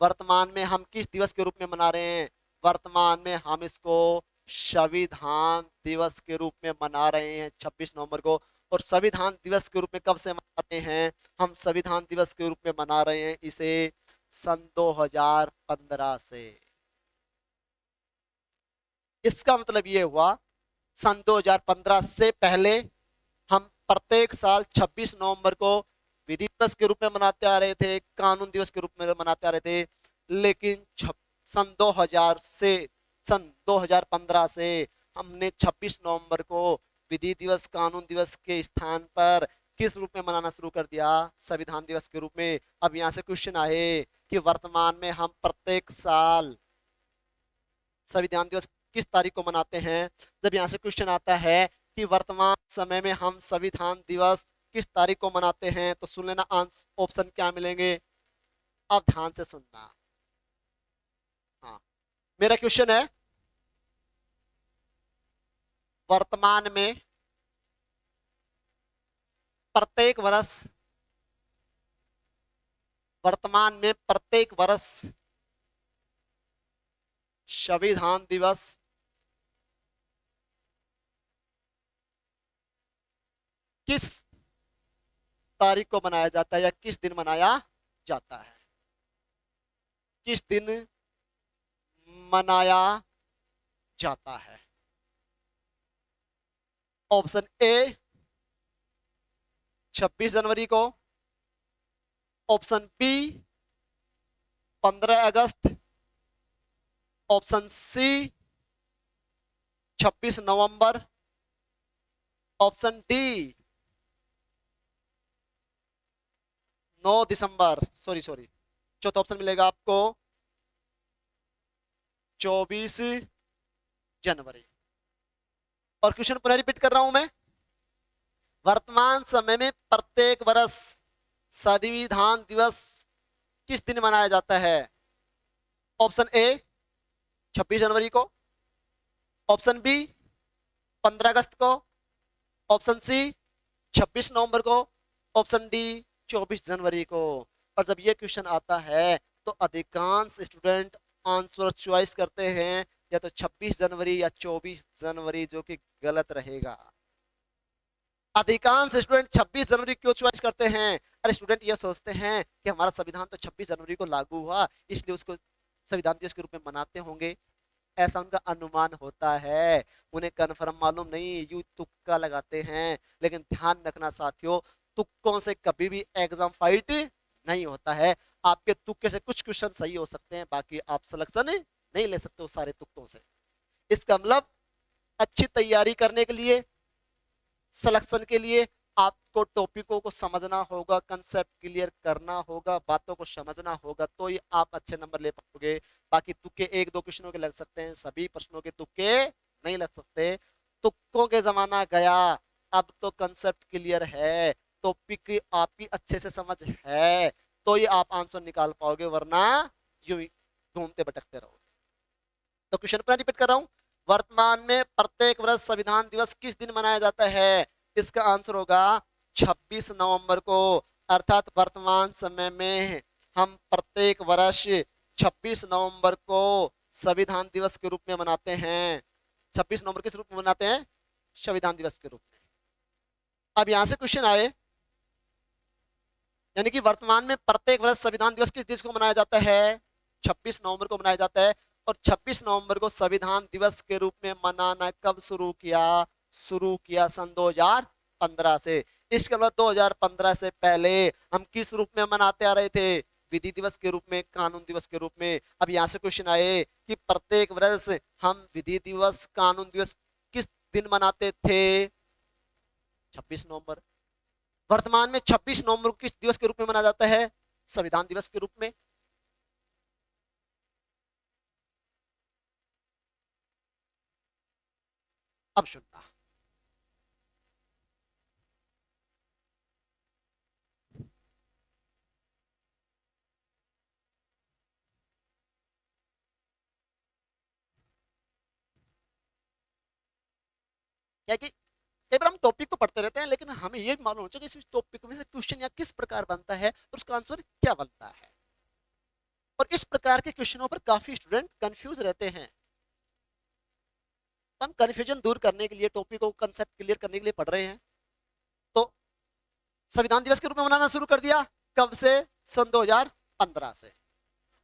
A: वर्तमान में हम किस दिवस के रूप में मना रहे हैं? वर्तमान में हम इसको संविधान दिवस के रूप में मना रहे हैं 26 नवंबर को। और संविधान दिवस के रूप में कब से मनाते हैं? हम संविधान दिवस के रूप में मना रहे हैं इसे सन 2015 से। इसका मतलब ये हुआ सन 2015 से पहले हम प्रत्येक साल 26 नवंबर को विधि दिवस के रूप में मनाते आ रहे थे, कानून दिवस के रूप में मनाते आ रहे थे। लेकिन सन 2000 से सन 2015 से हमने 26 नवंबर को विधि दिवस कानून दिवस के स्थान पर किस रूप में मनाना शुरू कर दिया? संविधान दिवस के रूप में। अब यहाँ से क्वेश्चन आए कि वर्तमान में हम प्रत्येक साल संविधान दिवस किस तारीख को मनाते हैं? जब यहाँ से क्वेश्चन आता है कि वर्तमान समय में हम संविधान दिवस किस तारीख को मनाते हैं, तो सुन लेना आंसर ऑप्शन क्या मिलेंगे। अब ध्यान से सुनना। हाँ, मेरा क्वेश्चन है वर्तमान में प्रत्येक वर्ष संविधान दिवस किस तारीख को मनाया जाता है या किस दिन मनाया जाता है? किस दिन मनाया जाता है? ऑप्शन ए 26 जनवरी को, ऑप्शन बी 15 अगस्त, ऑप्शन सी 26 नवंबर, ऑप्शन डी 9 दिसंबर। सॉरी चौथा ऑप्शन मिलेगा आपको 24 जनवरी। और क्वेश्चन पुनः रिपीट कर रहा हूं मैं, वर्तमान समय में प्रत्येक वर्ष संविधान दिवस किस दिन मनाया जाता है? ऑप्शन ए 26 जनवरी को, ऑप्शन बी 15 अगस्त को, ऑप्शन सी 26 नवंबर को, ऑप्शन डी 24 जनवरी को। और जब ये क्वेश्चन आता है तो अधिकांश स्टूडेंट आंसर चॉइस करते हैं या तो 26 जनवरी या 24 जनवरी, जो कि गलत रहेगा। अधिकांश स्टूडेंट 26 जनवरी क्यों चॉइस करते हैं? अरे स्टूडेंट ये सोचते हैं कि हमारा संविधान तो 26 जनवरी को लागू हुआ, इसलिए उसको संविधान दिवस के रूप में मनाते होंगे, ऐसा उनका अनुमान होता है। उन्हें कन्फर्म मालूम नहीं, यू तुक्का लगाते हैं। लेकिन ध्यान रखना साथियों, तुक्कों से कभी भी एग्जाम फाइट नहीं होता है। आपके तुक्के से कुछ क्वेश्चन सही हो सकते हैं, बाकी आप सिलेक्शन नहीं ले सकते हो सारे तुक्कों से। इसका मतलब अच्छी तैयारी करने के लिए, सिलेक्शन के लिए आपको टॉपिकों को समझना होगा, कंसेप्ट क्लियर करना होगा, बातों को समझना होगा, तो ही आप अच्छे नंबर ले पाओगे। बाकी तुक्के एक दो क्वेश्चनों के लग सकते हैं, सभी प्रश्नों के तुक्के नहीं लग सकते। तुक्कों के जमाना गया, अब तो कंसेप्ट क्लियर है, टॉपिक आपकी अच्छे से समझ है, तो ही आप आंसर निकाल पाओगे, वरना यूं ही घूमते भटकते रहोगे। तो क्वेश्चन पर रिपीट कर रहा हूं, वर्तमान में प्रत्येक वर्ष संविधान दिवस किस दिन मनाया जाता है? इसका आंसर होगा 26 नवंबर को। अर्थात वर्तमान समय में हम प्रत्येक वर्ष 26 नवंबर को संविधान दिवस के रूप में मनाते हैं। 26 नवंबर किस रूप में मनाते हैं? संविधान दिवस के रूप में। अब यहां से क्वेश्चन आए, यानी कि वर्तमान में प्रत्येक वर्ष संविधान दिवस किस दिवस को मनाया जाता है? 26 नवंबर को मनाया जाता है। और 26 नवंबर को संविधान दिवस के रूप में मनाना कब शुरू किया? शुरू किया सन 2015 से। इसके मतलब 2015 से पहले हम किस रूप में मनाते आ रहे थे? विधि दिवस के रूप में, कानून दिवस के रूप में। अब यहां से क्वेश्चन आए कि प्रत्येक वर्ष हम विधि दिवस कानून दिवस किस दिन मनाते थे? 26 नवंबर। वर्तमान में 26 नवंबर को किस दिवस के रूप में मनाया जाता है? संविधान दिवस के रूप में। अब सुनना, क्या कि कई बार हम टॉपिक तो पढ़ते रहते हैं लेकिन हमें ये भी मालूम होना चाहिए कि इस टॉपिक में से क्वेश्चन या किस प्रकार बनता है और उसका आंसर क्या बनता है। और इस प्रकार के क्वेश्चनों पर काफी स्टूडेंट कंफ्यूज रहते हैं। तो हम कंफ्यूजन दूर करने के लिए, टॉपिक को कंसेप्ट क्लियर करने के लिए पढ़ रहे हैं। तो संविधान दिवस के रूप में मनाना शुरू कर दिया, कब से? सन 2015 से।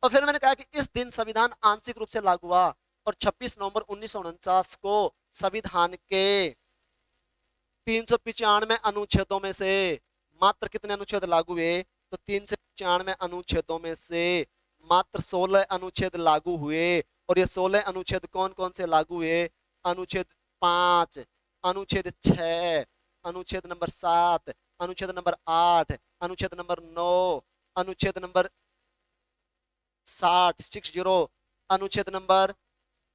A: और फिर मैंने कहा कि इस दिन संविधान आंशिक रूप से लागू हुआ और 26 नवंबर 1949 को संविधान के 395 अनुच्छेदों में से मात्र कितने अनुच्छेद लागू हुए? तो 395 अनुच्छेदों में से मात्र 16 अनुच्छेद लागू हुए। और ये 16 अनुच्छेद कौन कौन से लागू हुए? अनुच्छेद 5, अनुच्छेद 6, अनुच्छेद नंबर 7, अनुच्छेद नंबर 8, अनुच्छेद नंबर 9, अनुच्छेद नंबर 60, अनुच्छेद नंबर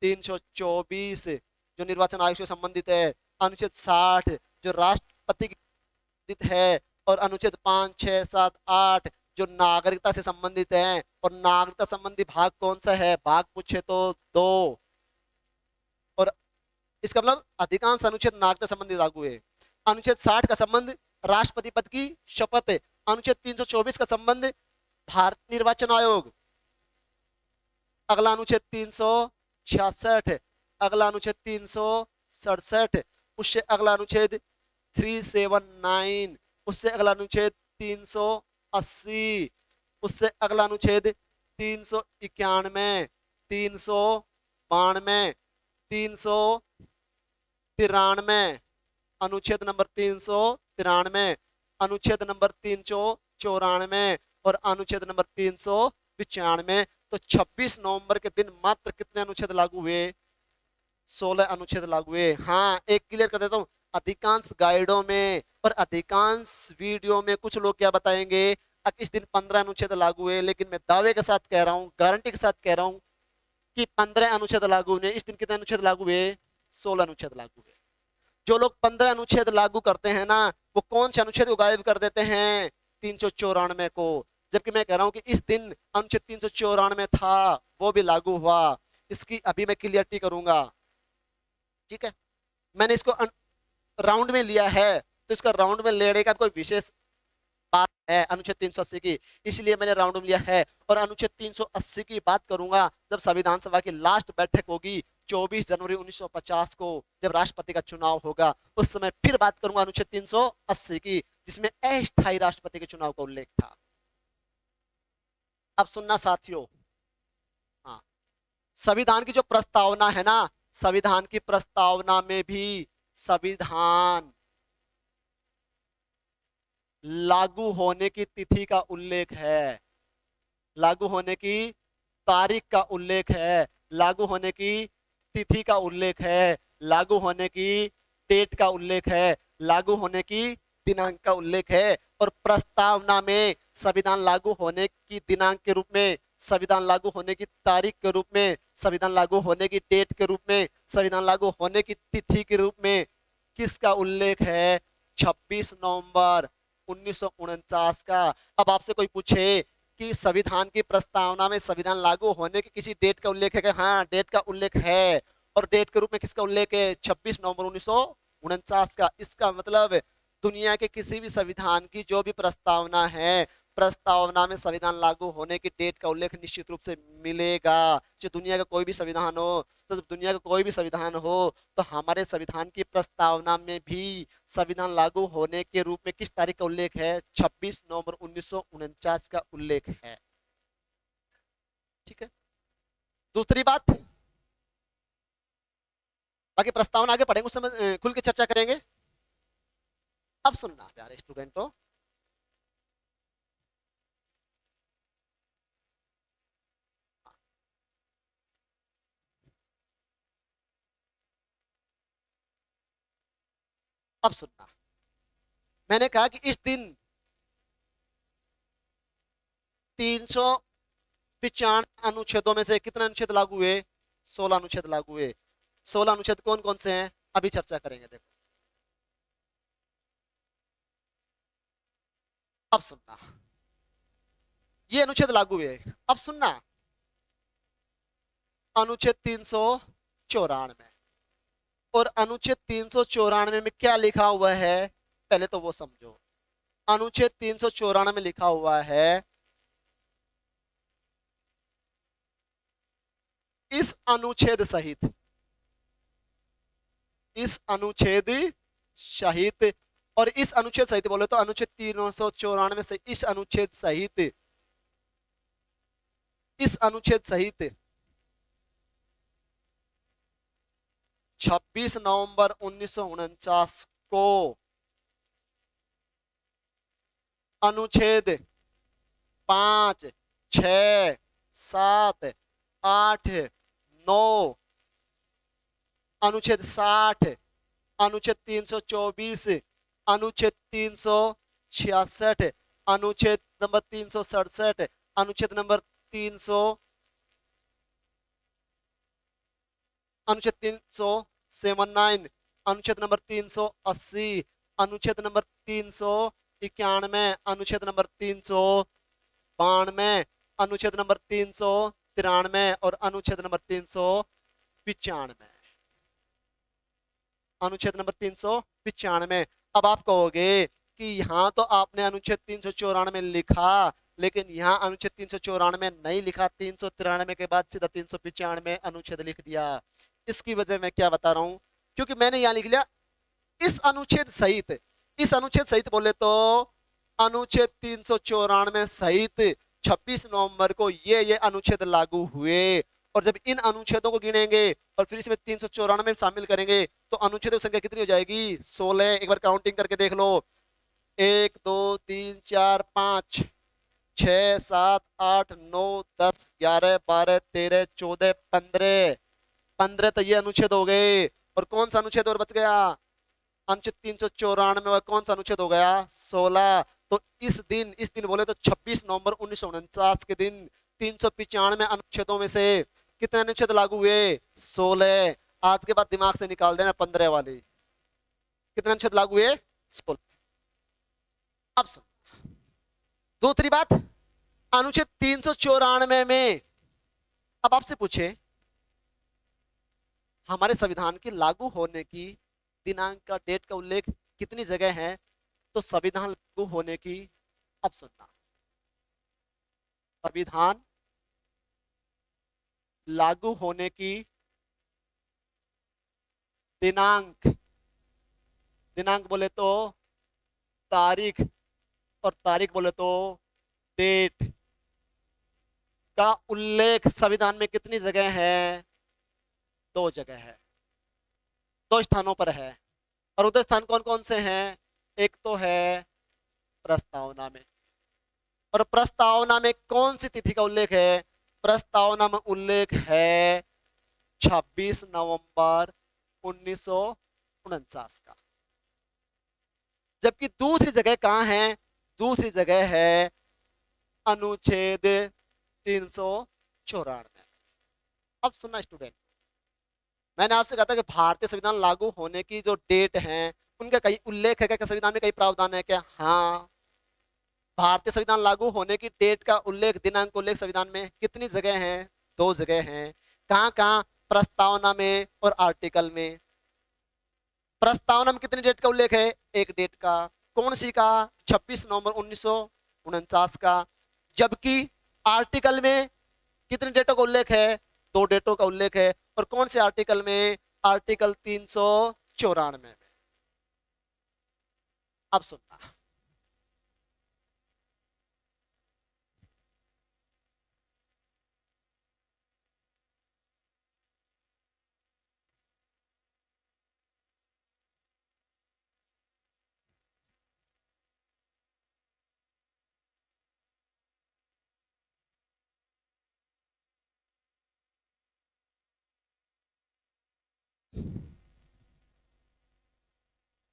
A: 324 जो निर्वाचन आयोग से संबंधित है, अनुच्छेद 60 जो राष्ट्रपति की संबंधित है, और अनुच्छेद 5, 6, 7, 8 जो नागरिकता से संबंधित है। और नागरिकता संबंधी भाग कौन सा है? भाग पूछे तो 2। और इसका मतलब अधिकांश अनुच्छेद नागरिकता संबंधी लागू है। अनुच्छेद 60 का संबंध राष्ट्रपति पद की शपथ है। अनुच्छेद 324 का संबंध भारत निर्वाचन आयोग। अगला अनुच्छेद 366, अगला अनुच्छेद 367, उससे अगला अनुच्छेद 379, उससे अगला अनुच्छेद 380, उससे अगला अनुच्छेद 391, 392, 393, अनुच्छेद नंबर 393, अनुच्छेद नंबर 394 और अनुच्छेद नंबर 395। तो 26 नवंबर के दिन मात्र कितने अनुच्छेद लागू हुए? 16 अनुच्छेद लागू हुए। हाँ, एक क्लियर कर देता हूं, अधिकांश गाइडों में और अधिकांश वीडियो में कुछ लोग क्या बताएंगे, अब इस दिन 15 अनुच्छेद लागू हुए, लेकिन मैं दावे के साथ कह रहा हूं, गारंटी के साथ कह रहा हूं कि 15 अनुच्छेद लागू हुए। इस दिन कितने अनुच्छेद लागू हुए? 16 अनुच्छेद लागू हुए। जो लोग 15 अनुच्छेद लागू करते हैं ना, वो कौन से अनुच्छेद को गायब कर देते हैं? 394 को। जबकि मैं कह रहा हूं कि इस दिन अनुच्छेद 394 था, वो भी लागू हुआ। इसकी अभी मैं क्लियरिटी करूंगा, ठीक है। मैंने इसको राउंड में लिया है, तो इसका राउंड में लेने का कोई विशेष बात है अनुच्छेद 380 की, इसलिए मैंने राउंड में लिया है। और अनुच्छेद 380 की बात करूंगा जब संविधान सभा की लास्ट बैठक होगी 24 जनवरी 1950 को, जब राष्ट्रपति का चुनाव होगा, उस समय फिर बात करूंगा अनुच्छेद 380 की, जिसमें अस्थायी राष्ट्रपति के चुनाव का उल्लेख था। अब सुनना साथियों, हाँ, संविधान की जो प्रस्तावना है ना, संविधान की प्रस्तावना में भी संविधान लागू होने की तिथि का उल्लेख है, लागू होने की तारीख का उल्लेख है, लागू होने की तिथि का उल्लेख है, लागू होने की डेट का उल्लेख है, लागू होने की दिनांक का उल्लेख है। और प्रस्तावना में संविधान लागू होने की दिनांक के रूप में, संविधान लागू होने की तारीख के रूप में, संविधान लागू होने की डेट के रूप में, संविधान लागू होने की तिथि के रूप में किसका उल्लेख है? 26 नवंबर 1949 का। अब आपसे कोई पूछे कि संविधान की प्रस्तावना में संविधान लागू होने की किसी डेट का उल्लेख है क्या? हाँ, डेट का उल्लेख है। और डेट के रूप में किसका उल्लेख है? 26 नवंबर 1949 का। इसका मतलब दुनिया के किसी भी संविधान की जो भी प्रस्तावना है, प्रस्तावना में संविधान लागू होने की डेट का उल्लेख निश्चित रूप से मिलेगा। चाहे दुनिया का कोई भी संविधान हो, तो जब दुनिया का कोई भी संविधान हो, तो हमारे संविधान की प्रस्तावना में भी संविधान लागू होने के रूप में किस तारीख का उल्लेख है? 26 नवंबर 1949 का उल्लेख है, ठीक है। दूसरी बात, बाकी प्रस्तावना आगे पढ़ेंगे, उस समय खुल के चर्चा करेंगे। अब सुनना प्यारे स्टूडेंटों, अब सुनना, मैंने कहा कि इस दिन 395 अनुच्छेदों में से कितने अनुच्छेद लागू हुए? 16 अनुच्छेद लागू हुए। 16 अनुच्छेद कौन कौन से हैं? अभी चर्चा करेंगे। देखो अब सुनना, ये अनुच्छेद लागू है। अब सुनना, अनुच्छेद 394 और अनुच्छेद 394 में क्या लिखा हुआ है, पहले तो वो समझो। अनुच्छेद 394 में लिखा हुआ है, इस अनुच्छेद सहित, इस अनुच्छेद सहित, और इस अनुच्छेद सहित बोले तो अनुच्छेद 394 से इस अनुच्छेद सहित, इस अनुच्छेद सहित 26 नवंबर 1949 को अनुच्छेद 5, 6, 7, 8, 9, अनुच्छेद 60, अनुच्छेद 324, अनुच्छेद 366, अनुच्छेद नंबर 367, अनुच्छेद नंबर 300, अनुच्छेद 379, अनुच्छेद नंबर 380, अनुच्छेद नंबर 391, अनुच्छेद नंबर 392, अनुच्छेद नंबर 393 और अनुच्छेद नंबर 395, अनुच्छेद नंबर 395। अब आप कहोगे कि यहाँ तो आपने अनुच्छेद 394 लिखा, लेकिन यहाँ अनुच्छेद 394 नहीं लिखा, 393 के बाद सीधा 395 अनुच्छेद लिख दिया। इसकी वजह मैं क्या बता रहा हूं, क्योंकि मैंने यहाँ लिख लिया इस अनुच्छेद सहित, इस अनुच्छेद सहित बोले तो अनुच्छेद 394 सहित 26 नवंबर को ये अनुच्छेद लागू हुए। और जब इन अनुच्छेदों को गिनेंगे और फिर इसमें 394 शामिल करेंगे तो अनुच्छेदों की संख्या कितनी हो जाएगी, 16। एक बार काउंटिंग करके देख लो, 1 2 3 4 5 6 7 8 9 10 11 12 13 14 15, 15 तो ये अनुच्छेद हो गए। और कौन सा अनुच्छेद और बच गया, अनुच्छेद 394 कौन सा अनुच्छेद हो गया, 16। तो इस दिन बोले तो 26 नवंबर 1949 के दिन 395 अनुच्छेदों में से कितने अनुच्छेद लागू हुए, 16। आज के बाद दिमाग से निकाल देना 15 वाली, कितने अनुच्छेद लागू हुए, 16। अब सुन दूसरी बात, अनुच्छेद 394 में अब आपसे पूछे हमारे संविधान की लागू होने की दिनांक का, डेट का उल्लेख कितनी जगह है, तो संविधान लागू होने की, अब सुनना, संविधान लागू होने की दिनांक, दिनांक बोले तो तारीख, और तारीख बोले तो डेट का उल्लेख संविधान में कितनी जगह है, 2 जगह है, 2 स्थानों पर है। और उदय स्थान कौन कौन से हैं, एक तो है प्रस्तावना में, और प्रस्तावना में कौन सी तिथि का उल्लेख है, प्रस्तावना में उल्लेख है 26 नवंबर 1949 का। जबकि दूसरी जगह कहां है, दूसरी जगह है अनुच्छेद 394। अब सुनना स्टूडेंट, मैंने आपसे कहा था कि भारतीय संविधान लागू होने की जो डेट है उनका कहीं उल्लेख है क्या, संविधान में कहीं प्रावधान है क्या, हाँ। भारतीय संविधान लागू होने की डेट का उल्लेख, दिनांक उल्लेख संविधान में कितनी जगह है, 2 जगह हैं। कहां कहां, प्रस्तावना में और आर्टिकल में। प्रस्तावना में कितनी डेट का उल्लेख है, एक डेट का, कौन सी का, 26 नवंबर 1949 का। जबकि आर्टिकल में कितनी डेटों का उल्लेख है, 2 डेटों का उल्लेख है। और कौन से आर्टिकल में, आर्टिकल 394 में। अब सुनना,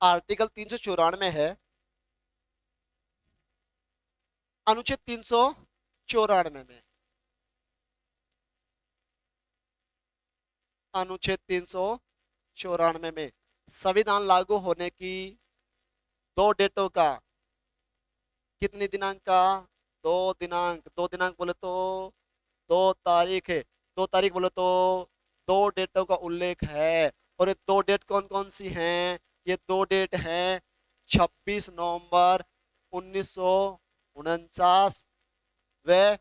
A: आर्टिकल 394 है, अनुच्छेद 394 में, अनुच्छेद 394 में संविधान लागू होने की दो डेटों का, कितने दिनांक का, दो दिनांक बोले तो 2 तारीख है, 2 तारीख बोले तो दो डेटों का उल्लेख है। और ये दो डेट कौन कौन सी हैं? ये दो डेट हैं 26 नवंबर 1949 व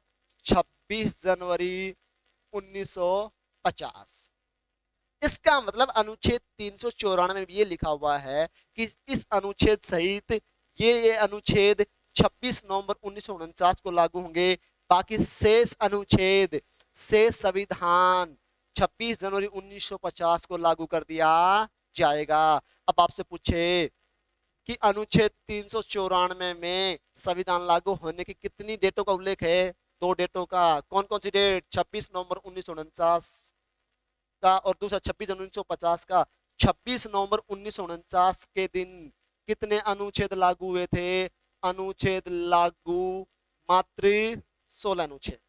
A: 26 जनवरी 1950। इसका मतलब अनुच्छेद 394 में ये लिखा हुआ है कि इस अनुच्छेद सहित ये अनुच्छेद 26 नवंबर 1949 को लागू होंगे। बाकी शेष अनुच्छेद से संविधान 26 जनवरी 1950 को लागू कर दिया जाएगा। अब आपसे पूछे कि अनुच्छेद 394 में संविधान लागू होने की कितनी डेटों का उल्लेख है? दो डेटों का। कौन कौन सी डेट? 26 नवंबर 1949 का और दूसरा 26 जनवरी 1950 का। 26 नवंबर 1949 के दिन कितने अनुच्छेद लागू हुए थे? अनुच्छेद लागू मात्र 16 अनुच्छेद।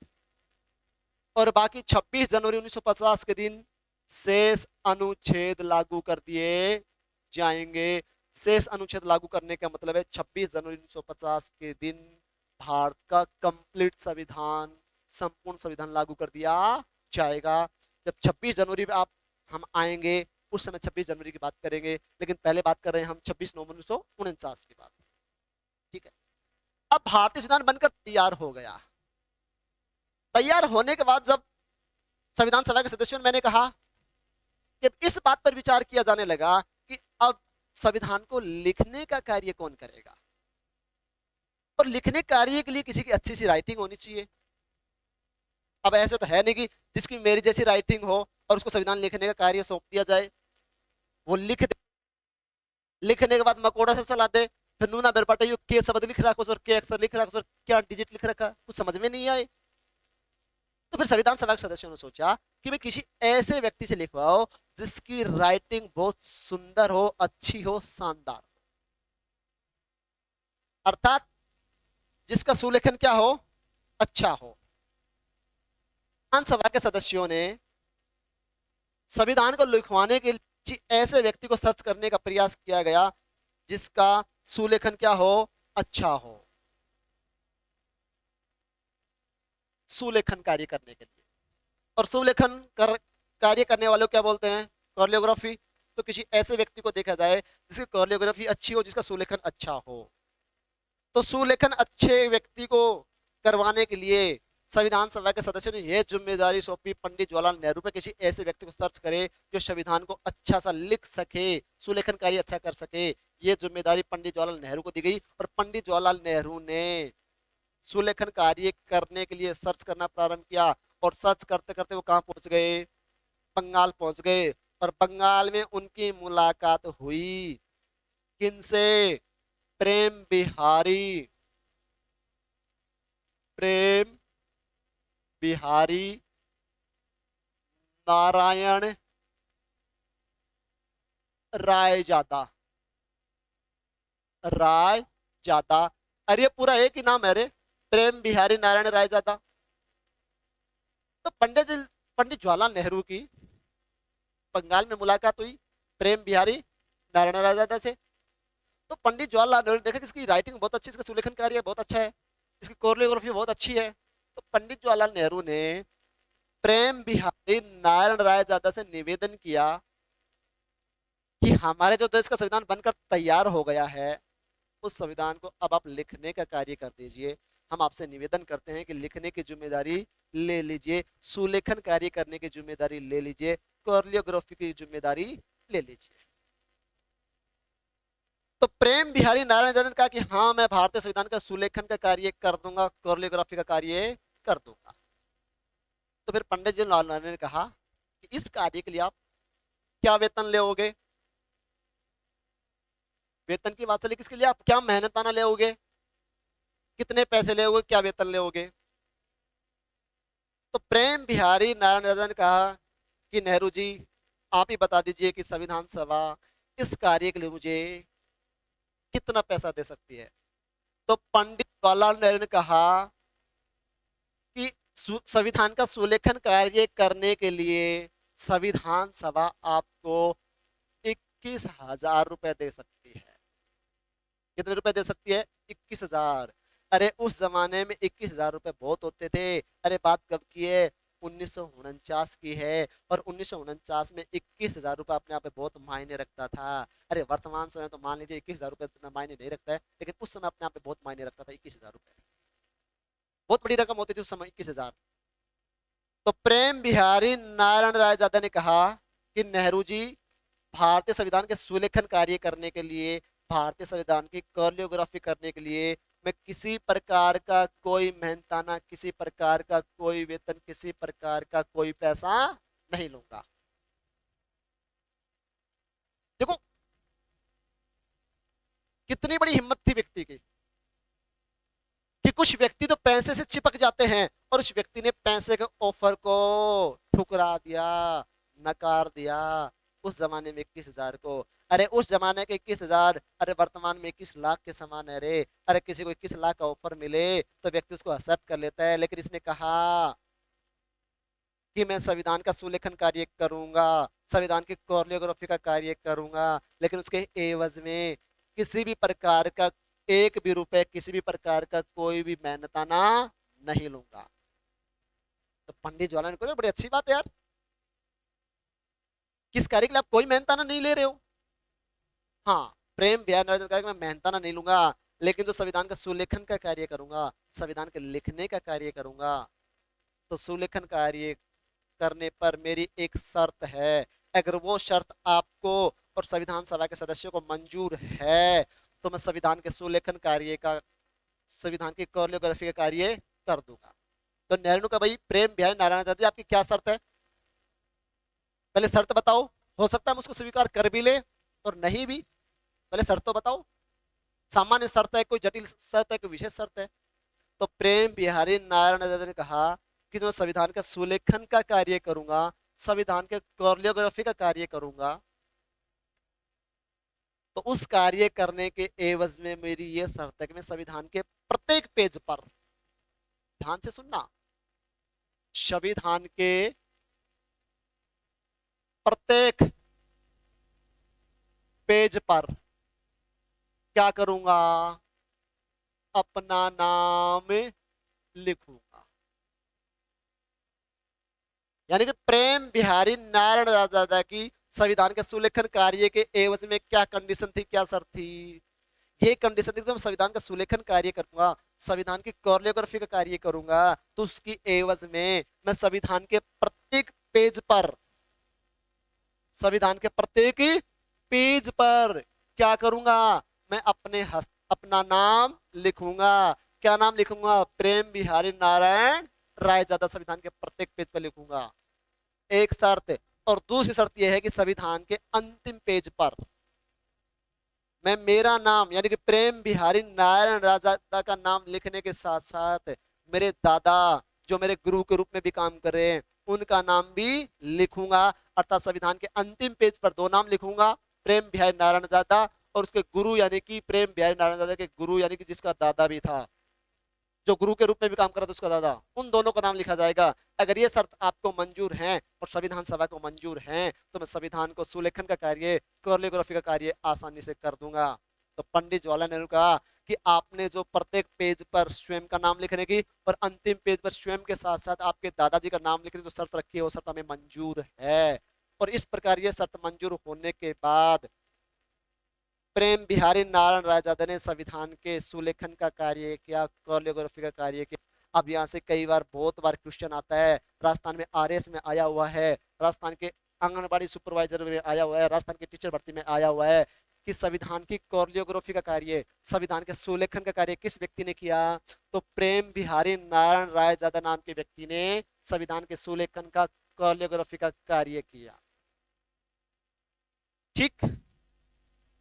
A: और बाकी 26 जनवरी 1950 के दिन शेष अनुच्छेद लागू कर दिए जाएंगे। शेष अनुच्छेद लागू करने का मतलब है 26 जनवरी 1950 के दिन भारत का कंप्लीट संविधान, संपूर्ण संविधान लागू कर दिया जाएगा। जब 26 जनवरी पे हम आएंगे उस समय 26 जनवरी की बात करेंगे, लेकिन पहले बात कर रहे हैं हम 26 नवंबर 1949 की बात। ठीक है। अब भारतीय संविधान बनकर तैयार हो गया। तैयार होने के बाद जब संविधान सभा के सदस्यों ने, मैंने कहा कि इस बात पर विचार किया जाने लगा कि अब संविधान को लिखने का कार्य कौन करेगा। और लिखने कार्य के लिए किसी की अच्छी सी राइटिंग होनी चाहिए। अब ऐसे तो है नहीं कि जिसकी मेरी जैसी राइटिंग हो और उसको संविधान लिखने का कार्य सौंप दिया जाए, वो लिख दे, लिखने के बाद मकोड़ा से चला दे, फिर नूना बेरपाटा यू के शब्द लिख रखा और के अक्षर लिख रखा और क्या डिजिट लिख रखा, कुछ समझ में नहीं आए। तो फिर संविधान सभा के सदस्यों ने सोचा कि मैं किसी ऐसे व्यक्ति से लिखवाओ जिसकी राइटिंग बहुत सुंदर हो, अच्छी हो, शानदार हो, अर्थात जिसका सुलेखन क्या हो? अच्छा हो। सभा के सदस्यों ने संविधान को लिखवाने के लिए ऐसे व्यक्ति को सर्च करने का प्रयास किया गया जिसका सुलेखन क्या हो? अच्छा हो। सुलेखन कार्य करने के लिए। और सुलेखन कार्य करने वालों को क्या बोलते हैं? कोरियोग्राफी। तो किसी ऐसे व्यक्ति को देखा जाए जिसकी कोरियोग्राफी अच्छी हो, जिसका सुलेखन अच्छा हो। तो सुलेखन अच्छे व्यक्ति को करवाने के लिए संविधान सभा के सदस्यों ने यह जिम्मेदारी सौंपी पंडित जवाहरलाल नेहरू पे, किसी ऐसे व्यक्ति को सर्च करे जो संविधान को अच्छा सा लिख सके, सुलेखन कार्य अच्छा कर सके। ये जिम्मेदारी पंडित जवाहरलाल नेहरू को दी गई और पंडित जवाहरलाल नेहरू ने सुलेखन कार्य करने के लिए सर्च करना प्रारंभ किया। और सर्च करते करते वो कहाँ पहुंच गए? बंगाल पहुंच गए। और बंगाल में उनकी मुलाकात हुई किनसे? प्रेम बिहारी, प्रेम बिहारी नारायण रायजादा, रायजादा। अरे पूरा एक ही नाम है रे, प्रेम बिहारी नारायण रायजादा। तो पंडित जवाहरलाल नेहरू की बंगाल में मुलाकात हुई प्रेम बिहारी नारायण रायजादा से। तो पंडित जवाहरलाल नेहरू ने देखा कि इसकी राइटिंग बहुत अच्छी, इसका सुलेखन कार्य बहुत अच्छा है, इसकी कोरियोग्राफी बहुत अच्छी है। तो पंडित जवाहरलाल नेहरू ने प्रेम बिहारी नारायण रायजादा से निवेदन किया कि हमारे जो देश का संविधान बनकर तैयार हो गया है उस संविधान को अब आप लिखने का कार्य कर दीजिए। हम आपसे निवेदन करते हैं कि लिखने की जिम्मेदारी ले लीजिए, सुलेखन कार्य करने की जिम्मेदारी ले लीजिए, कोरियोग्राफी की जिम्मेदारी ले लीजिए। तो प्रेम बिहारी नारायण रायजादा ने कहा कि हाँ, मैं भारतीय संविधान का सुलेखन का कार्य कर दूंगा, कोरियोग्राफी का कार्य कर दूंगा। तो फिर पंडित जवाहरलाल नेहरू ने कहा कि इस कार्य के लिए आप क्या वेतन लेओगे? वेतन की बात चली, किसके लिए आप क्या मेहनताना लेओगे, कितने पैसे लेओगे, क्या वेतन लेओगे? तो प्रेम बिहारी नारायण रायजादा ने कहा कि नेहरू जी आप ही बता दीजिए कि संविधान सभा इस कार्य के लिए मुझे कितना पैसा दे सकती है। तो पंडित जवाहरलाल नेहरू ने कहा कि संविधान का सुलेखन कार्य करने के लिए संविधान सभा आपको 21,000 रुपए दे सकती है। कितने रुपए दे सकती है? 21,000। अरे उस जमाने में 21,000 रुपए बहुत होते थे। अरे बात कब की है? 1949 की है। और 1949 में 21,000 रुपए अपने आप में बहुत मायने रखता था। अरे वर्तमान समय तो मान लीजिए 21,000 रुपए इतना मायने नहीं रखता है, लेकिन उस समय अपने आप में बहुत मायने रखता था 21,000 रुपए। बहुत बड़ी रकम होती थी उस समय 21,000। तो प्रेम बिहारी नारायण राय यादव ने कहा कि नेहरू जी, भारतीय संविधान के सुलेखन कार्य करने के लिए, भारतीय संविधान की कोरियोग्राफी करने के लिए मैं किसी प्रकार का कोई मेहनताना, किसी प्रकार का कोई वेतन, किसी प्रकार का कोई पैसा नहीं लूंगा। देखो कितनी बड़ी हिम्मत थी व्यक्ति की, कि कुछ व्यक्ति तो पैसे से चिपक जाते हैं और उस व्यक्ति ने पैसे के ऑफर को ठुकरा दिया, नकार दिया। उस जमाने में 21,000 को, अरे उस जमाने के 21,000, अरे वर्तमान में 21 लाख के समान है रे। अरे किसी को 21 लाख का ऑफर मिले तो व्यक्ति उसको एक्सेप्ट कर लेता है, लेकिन इसने कहा कि मैं संविधान का सुलेखन कार्य करूंगा, संविधान की कोरियोग्राफी का कार्य करूंगा, लेकिन उसके एवज में किसी भी प्रकार का एक भी रुपए, किसी भी प्रकार का कोई भी मेहनताना नहीं लूंगा। तो पंडित जवाहरलाल नेहरू को बड़ी अच्छी बात है यार, किस कार्य के लिए आप कोई मेहनताना नहीं ले रहे हो। हाँ, प्रेम बिहार नरेंद्र का मैं मेहनताना नहीं लूंगा, लेकिन जो संविधान का सुलेखन का कार्य करूंगा, संविधान के लिखने का कार्य करूंगा, तो सुलेखन कार्य करने पर मेरी एक शर्त है। अगर वो शर्त आपको और संविधान सभा के सदस्यों को मंजूर है तो मैं संविधान के सुलेखन कार्य का, संविधान की कोरियोग्राफी का कार्य कर दूंगा। तो नेहरू का भाई प्रेम बिहारी नारायण आजाद जी, आपकी क्या शर्त है? पहले शर्त बताओ। हो सकता है हम उसको स्वीकार कर भी ले और नहीं भी। पहले शर्त तो बताओ। सामान्य शर्त है, कोई जटिल शर्त है, कोई विशेष शर्त है? तो प्रेम बिहारी नारायण आजाद ने कहा कि जो संविधान का सुलेखन का कार्य करूंगा, संविधान के कोरियोग्राफी का कार्य करूंगा, तो उस कार्य करने के एवज में मेरी ये शर्त है कि मैं संविधान के प्रत्येक पेज पर, ध्यान से सुनना, संविधान के प्रत्येक पेज पर क्या करूंगा? अपना नाम लिखूंगा। यानी कि प्रेम बिहारी नारायण आजाद की संविधान के सुलेखन कार्य के एवज में क्या कंडीशन थी, क्या शर्त थी? ये कंडीशन थी कि मैं संविधान का सुलेखन कार्य करूंगा, संविधान की कोरियोग्राफी का कार्य करूंगा, तो उसकी एवज में मैं संविधान के प्रत्येक पेज पर, संविधान के प्रत्येक पेज पर क्या करूंगा? मैं अपने हस्त, अपना नाम लिखूंगा। क्या नाम लिखूंगा? प्रेम बिहारी नारायण राय ज्यादा संविधान के प्रत्येक पेज पर लिखूंगा। एक शर्त। और दूसरी शर्त यह है कि संविधान के अंतिम पेज पर मैं मेरा नाम, यानी कि प्रेम बिहारी नारायण राजा का नाम लिखने के साथ साथ मेरे दादा जो मेरे गुरु के रूप में भी काम कर रहे हैं उनका नाम भी लिखूंगा। अर्थात संविधान के अंतिम पेज पर दो नाम लिखूंगा, प्रेम बिहारी नारायण दादा और उसके गुरु यानी कि प्रेम बिहारी नारायण दादा के गुरु यानी कि जिसका दादा भी था, जो गुरु के रूप में भी काम कर रहा था उसका दादा, उन दोनों का नाम लिखा जाएगा। अगर ये शर्त आपको मंजूर है और संविधान सभा को मंजूर है तो मैं संविधान को सुलेखन का कार्य, कोरियोग्राफी का कार्य आसानी से कर दूंगा। तो पंडित जवाहरलाल नेहरू कहा कि आपने जो प्रत्येक पेज पर स्वयं का नाम लिखने की और अंतिम पेज पर स्वयं के साथ साथ आपके दादाजी का नाम लिखने की जो शर्त रखी है वो शर्त हमें मंजूर है। और इस प्रकार ये शर्त मंजूर होने के बाद प्रेम बिहारी नारायण रायजादा ने संविधान के सुलेखन का कार्य किया, कोरियोग्राफी का कार्य किया। अब यहाँ से कई बार, बहुत बार क्वेश्चन आता है, राजस्थान में आरएस में आया हुआ है, राजस्थान के आंगनबाड़ी सुपरवाइजर में आया हुआ है, राजस्थान के टीचर भर्ती में आया हुआ है कि संविधान की कोरियोग्राफी का कार्य, संविधान के सुलेखन का कार्य किस व्यक्ति ने किया? तो प्रेम बिहारी नारायण रायजादा नाम के व्यक्ति ने संविधान के सुलेखन का, कोरियोग्राफी का कार्य किया। ठीक,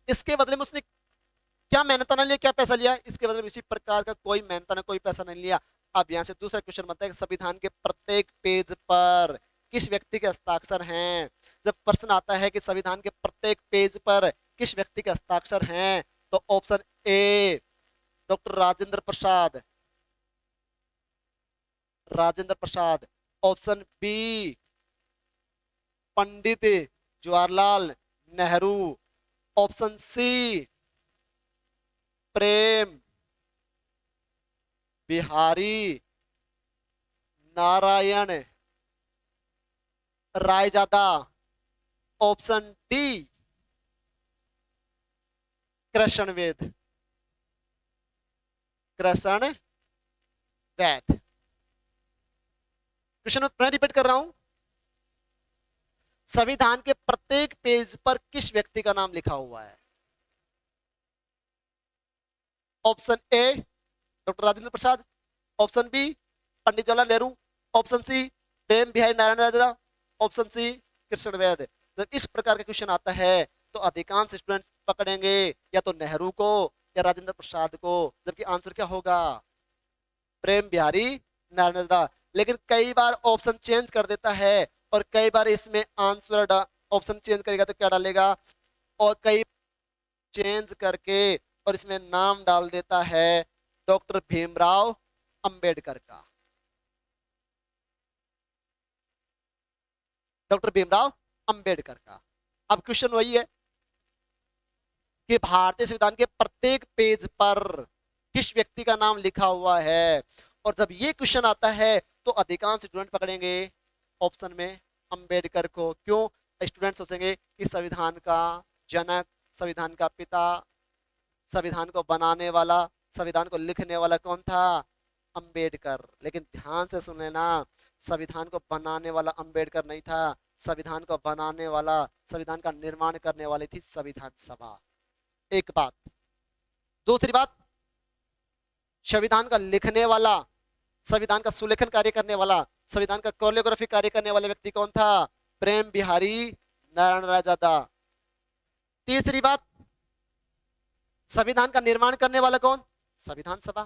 A: इसके बदले में उसने क्या मेहनताना लिया, क्या पैसा लिया? इसके बदले में इसी प्रकार का कोई मेहनताना, कोई पैसा नहीं लिया। अब यहां से दूसरा क्वेश्चन बनता है कि संविधान के प्रत्येक पेज पर किस व्यक्ति के हस्ताक्षर हैं? जब प्रश्न आता है कि संविधान के प्रत्येक पेज पर किस व्यक्ति के हस्ताक्षर हैं, तो option A doctor Rajendra Prasad, Rajendra Prasad, option B Pandit Jawaharlal Nehru, option C Prem Bihari Narayan Raizada, option D Krishna Ved, Krishna Vaid. Question मैं रिपीट कर रहा हूं, संविधान के प्रत्येक पेज पर किस व्यक्ति का नाम लिखा हुआ है? Option A doctor Rajendra Prasad, option B Pandit Jawaharlal Nehru, option C Prem Bihari Narayan Raja, option C Krishna Vaid. जब इस प्रकार का क्वेश्चन आता है तो अधिकांश स्टूडेंट पकड़ेंगे या तो नेहरू को या राजेंद्र प्रसाद को, जबकि आंसर क्या होगा? प्रेम बिहारी नारायण राजा। लेकिन कई बार ऑप्शन चेंज कर देता है और कई बार इसमें आंसर ऑप्शन चेंज करेगा तो क्या डालेगा, और कई चेंज करके और इसमें नाम डाल देता है डॉक्टर भीमराव अंबेडकर का, डॉक्टर भीमराव अंबेडकर का। अब क्वेश्चन वही है कि भारतीय संविधान के प्रत्येक पेज पर किस व्यक्ति का नाम लिखा हुआ है, और जब ये क्वेश्चन आता है तो अधिकांश स्टूडेंट पकड़ेंगे ऑप्शन में अंबेडकर को। क्यों? स्टूडेंट सोचेंगे कि संविधान का जनक, संविधान का पिता, संविधान को बनाने वाला, संविधान को लिखने वाला कौन था? अंबेडकर। लेकिन ध्यान से सुन लेना, संविधान को बनाने वाला अंबेडकर नहीं था, संविधान को बनाने वाला, संविधान का निर्माण करने वाली थी संविधान सभा। एक बात। दूसरी बात, संविधान का लिखने वाला, संविधान का सुलेखन कार्य करने वाला, संविधान का कोरियोग्राफी कार्य करने वाले व्यक्ति कौन था? प्रेम बिहारी नारायण रायजादा। तीसरी बात, संविधान का निर्माण करने वाला कौन? संविधान सभा।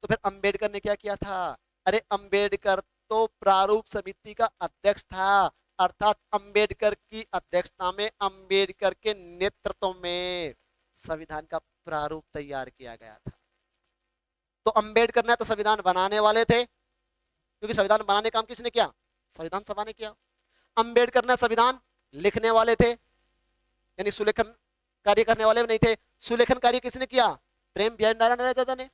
A: तो फिर अंबेडकर ने क्या किया था? अरे अंबेडकर तो प्रारूप समिति का अध्यक्ष था, अर्थात अंबेडकर की अध्यक्षता में, अंबेडकर के नेतृत्व में संविधान का प्रारूप तैयार किया गया था। तो अंबेडकर ने तो संविधान बनाने वाले थे, क्योंकि संविधान बनाने का काम किसने किया? संविधान सभा ने किया। अंबेडकर ने संविधान लिखने वाले थे, यानी सुलेखन कार्य करने वाले नहीं थे। सुलेखन कार्य किसने किया? प्रेम बिहारी नारायण रायजादा ने।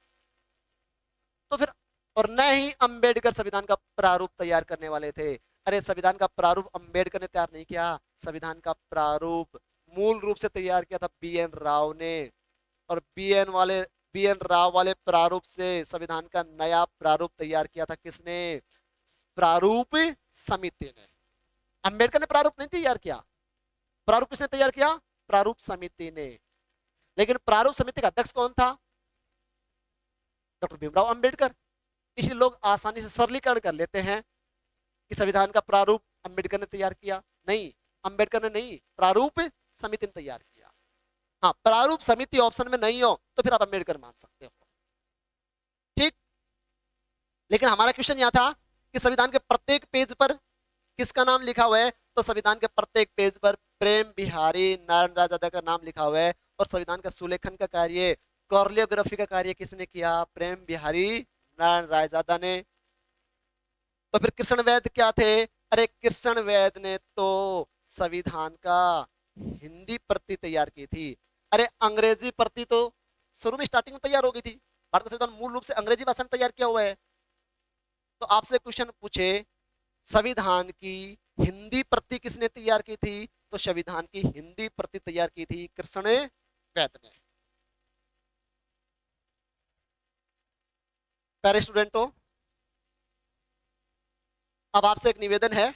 A: तो फिर और न ही अंबेडकर संविधान का प्रारूप तैयार करने वाले थे। अरे संविधान का प्रारूप अंबेडकर ने तैयार नहीं किया, संविधान का प्रारूप मूल रूप से तैयार किया था बीएन राव ने, और बीएन राव वाले प्रारूप से संविधान का नया प्रारूप तैयार किया था किसने? प्रारूप समिति ने। अंबेडकर ने प्रारूप नहीं तैयार किया, प्रारूप किसने तैयार किया? प्रारूप समिति ने। लेकिन प्रारूप समिति का अध्यक्ष कौन था? डॉक्टर भीमराव अंबेडकर। इसलिए लोग आसानी से सरलीकरण कर लेते हैं कि संविधान का प्रारूप अंबेडकर ने तैयार किया। नहीं, अंबेडकर ने नहीं, प्रारूप समिति ने तैयार किया। हाँ, प्रारूप समिति ऑप्शन में नहीं हो तो फिर आप अंबेडकर मान सकते हो, ठीक। लेकिन हमारा क्वेश्चन यह था कि संविधान के प्रत्येक पेज पर किसका नाम लिखा हुआ है? तो संविधान के प्रत्येक पेज पर प्रेम बिहारी नारायण रायजादा का नाम लिखा हुआ है। और संविधान का सुलेखन का कार्य, कोरियोग्राफी का कार्य किसने किया? प्रेम बिहारी नारायण रायजादा ने। तो फिर कृष्ण वैद क्या थे? अरे कृष्ण वैद ने तो संविधान का हिंदी प्रति तैयार की थी। अरे अंग्रेजी प्रति तो शुरू में स्टार्टिंग में तैयार हो गई थी। भारत का संविधान मूल रूप से अंग्रेजी भाषा में तैयार किया हुआ है। तो आपसे क्वेश्चन पूछे संविधान की हिंदी प्रति किसने तैयार की थी? तो संविधान की हिंदी प्रति तैयार की थी कृष्ण वैद ने। प्यारे स्टूडेंटों, अब आपसे एक निवेदन है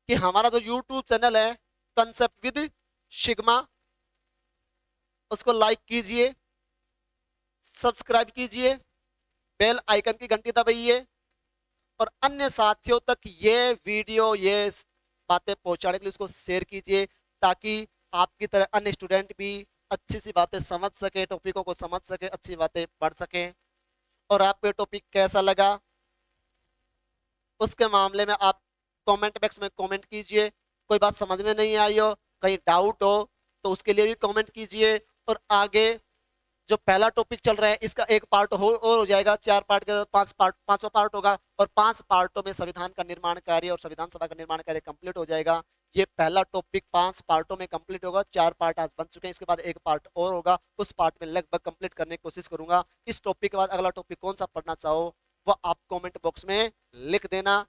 A: कि हमारा जो YouTube चैनल है कंसेप्ट विद सिग्मा, उसको लाइक कीजिए, सब्सक्राइब कीजिए, बेल आइकन की घंटी दबाइए और अन्य साथियों तक ये वीडियो, ये बातें पहुंचाने के लिए उसको शेयर कीजिए, ताकि आपकी तरह अन्य स्टूडेंट भी अच्छी सी बातें समझ सके, टॉपिकों को समझ सके, अच्छी बातें पढ़ सकें। और आपको टॉपिक कैसा लगा उसके मामले में आप कमेंट बॉक्स में कमेंट कीजिए। कोई बात समझ में नहीं आई हो, कहीं डाउट हो तो उसके लिए भी कमेंट कीजिए। और आगे जो पहला टॉपिक चल रहा है इसका एक पार्ट हो जाएगा, 4 पार्ट का 5वां पार्ट होगा, और 5 पार्टों में संविधान का निर्माण कार्य और संविधान सभा का निर्माण कार्य कंप्लीट हो जाएगा। ये पहला टॉपिक 5 पार्टों में कंप्लीट होगा। 4 पार्ट आज बन चुके हैं, इसके बाद एक पार्ट और होगा, उस पार्ट में लगभग कंप्लीट करने की कोशिश करूंगा। इस टॉपिक के बाद अगला टॉपिक कौन सा पढ़ना चाहो वो आप कमेंट बॉक्स में लिख देना।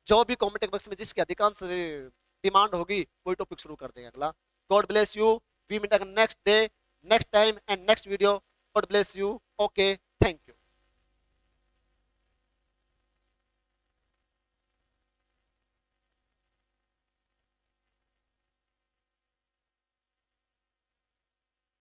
A: जो भी कमेंट बॉक्स में जिसकी अधिकांश डिमांड होगी वही टॉपिक शुरू कर देंगे अगला। God bless you, we meet next day, next time and next video. God bless you, okay, thank you.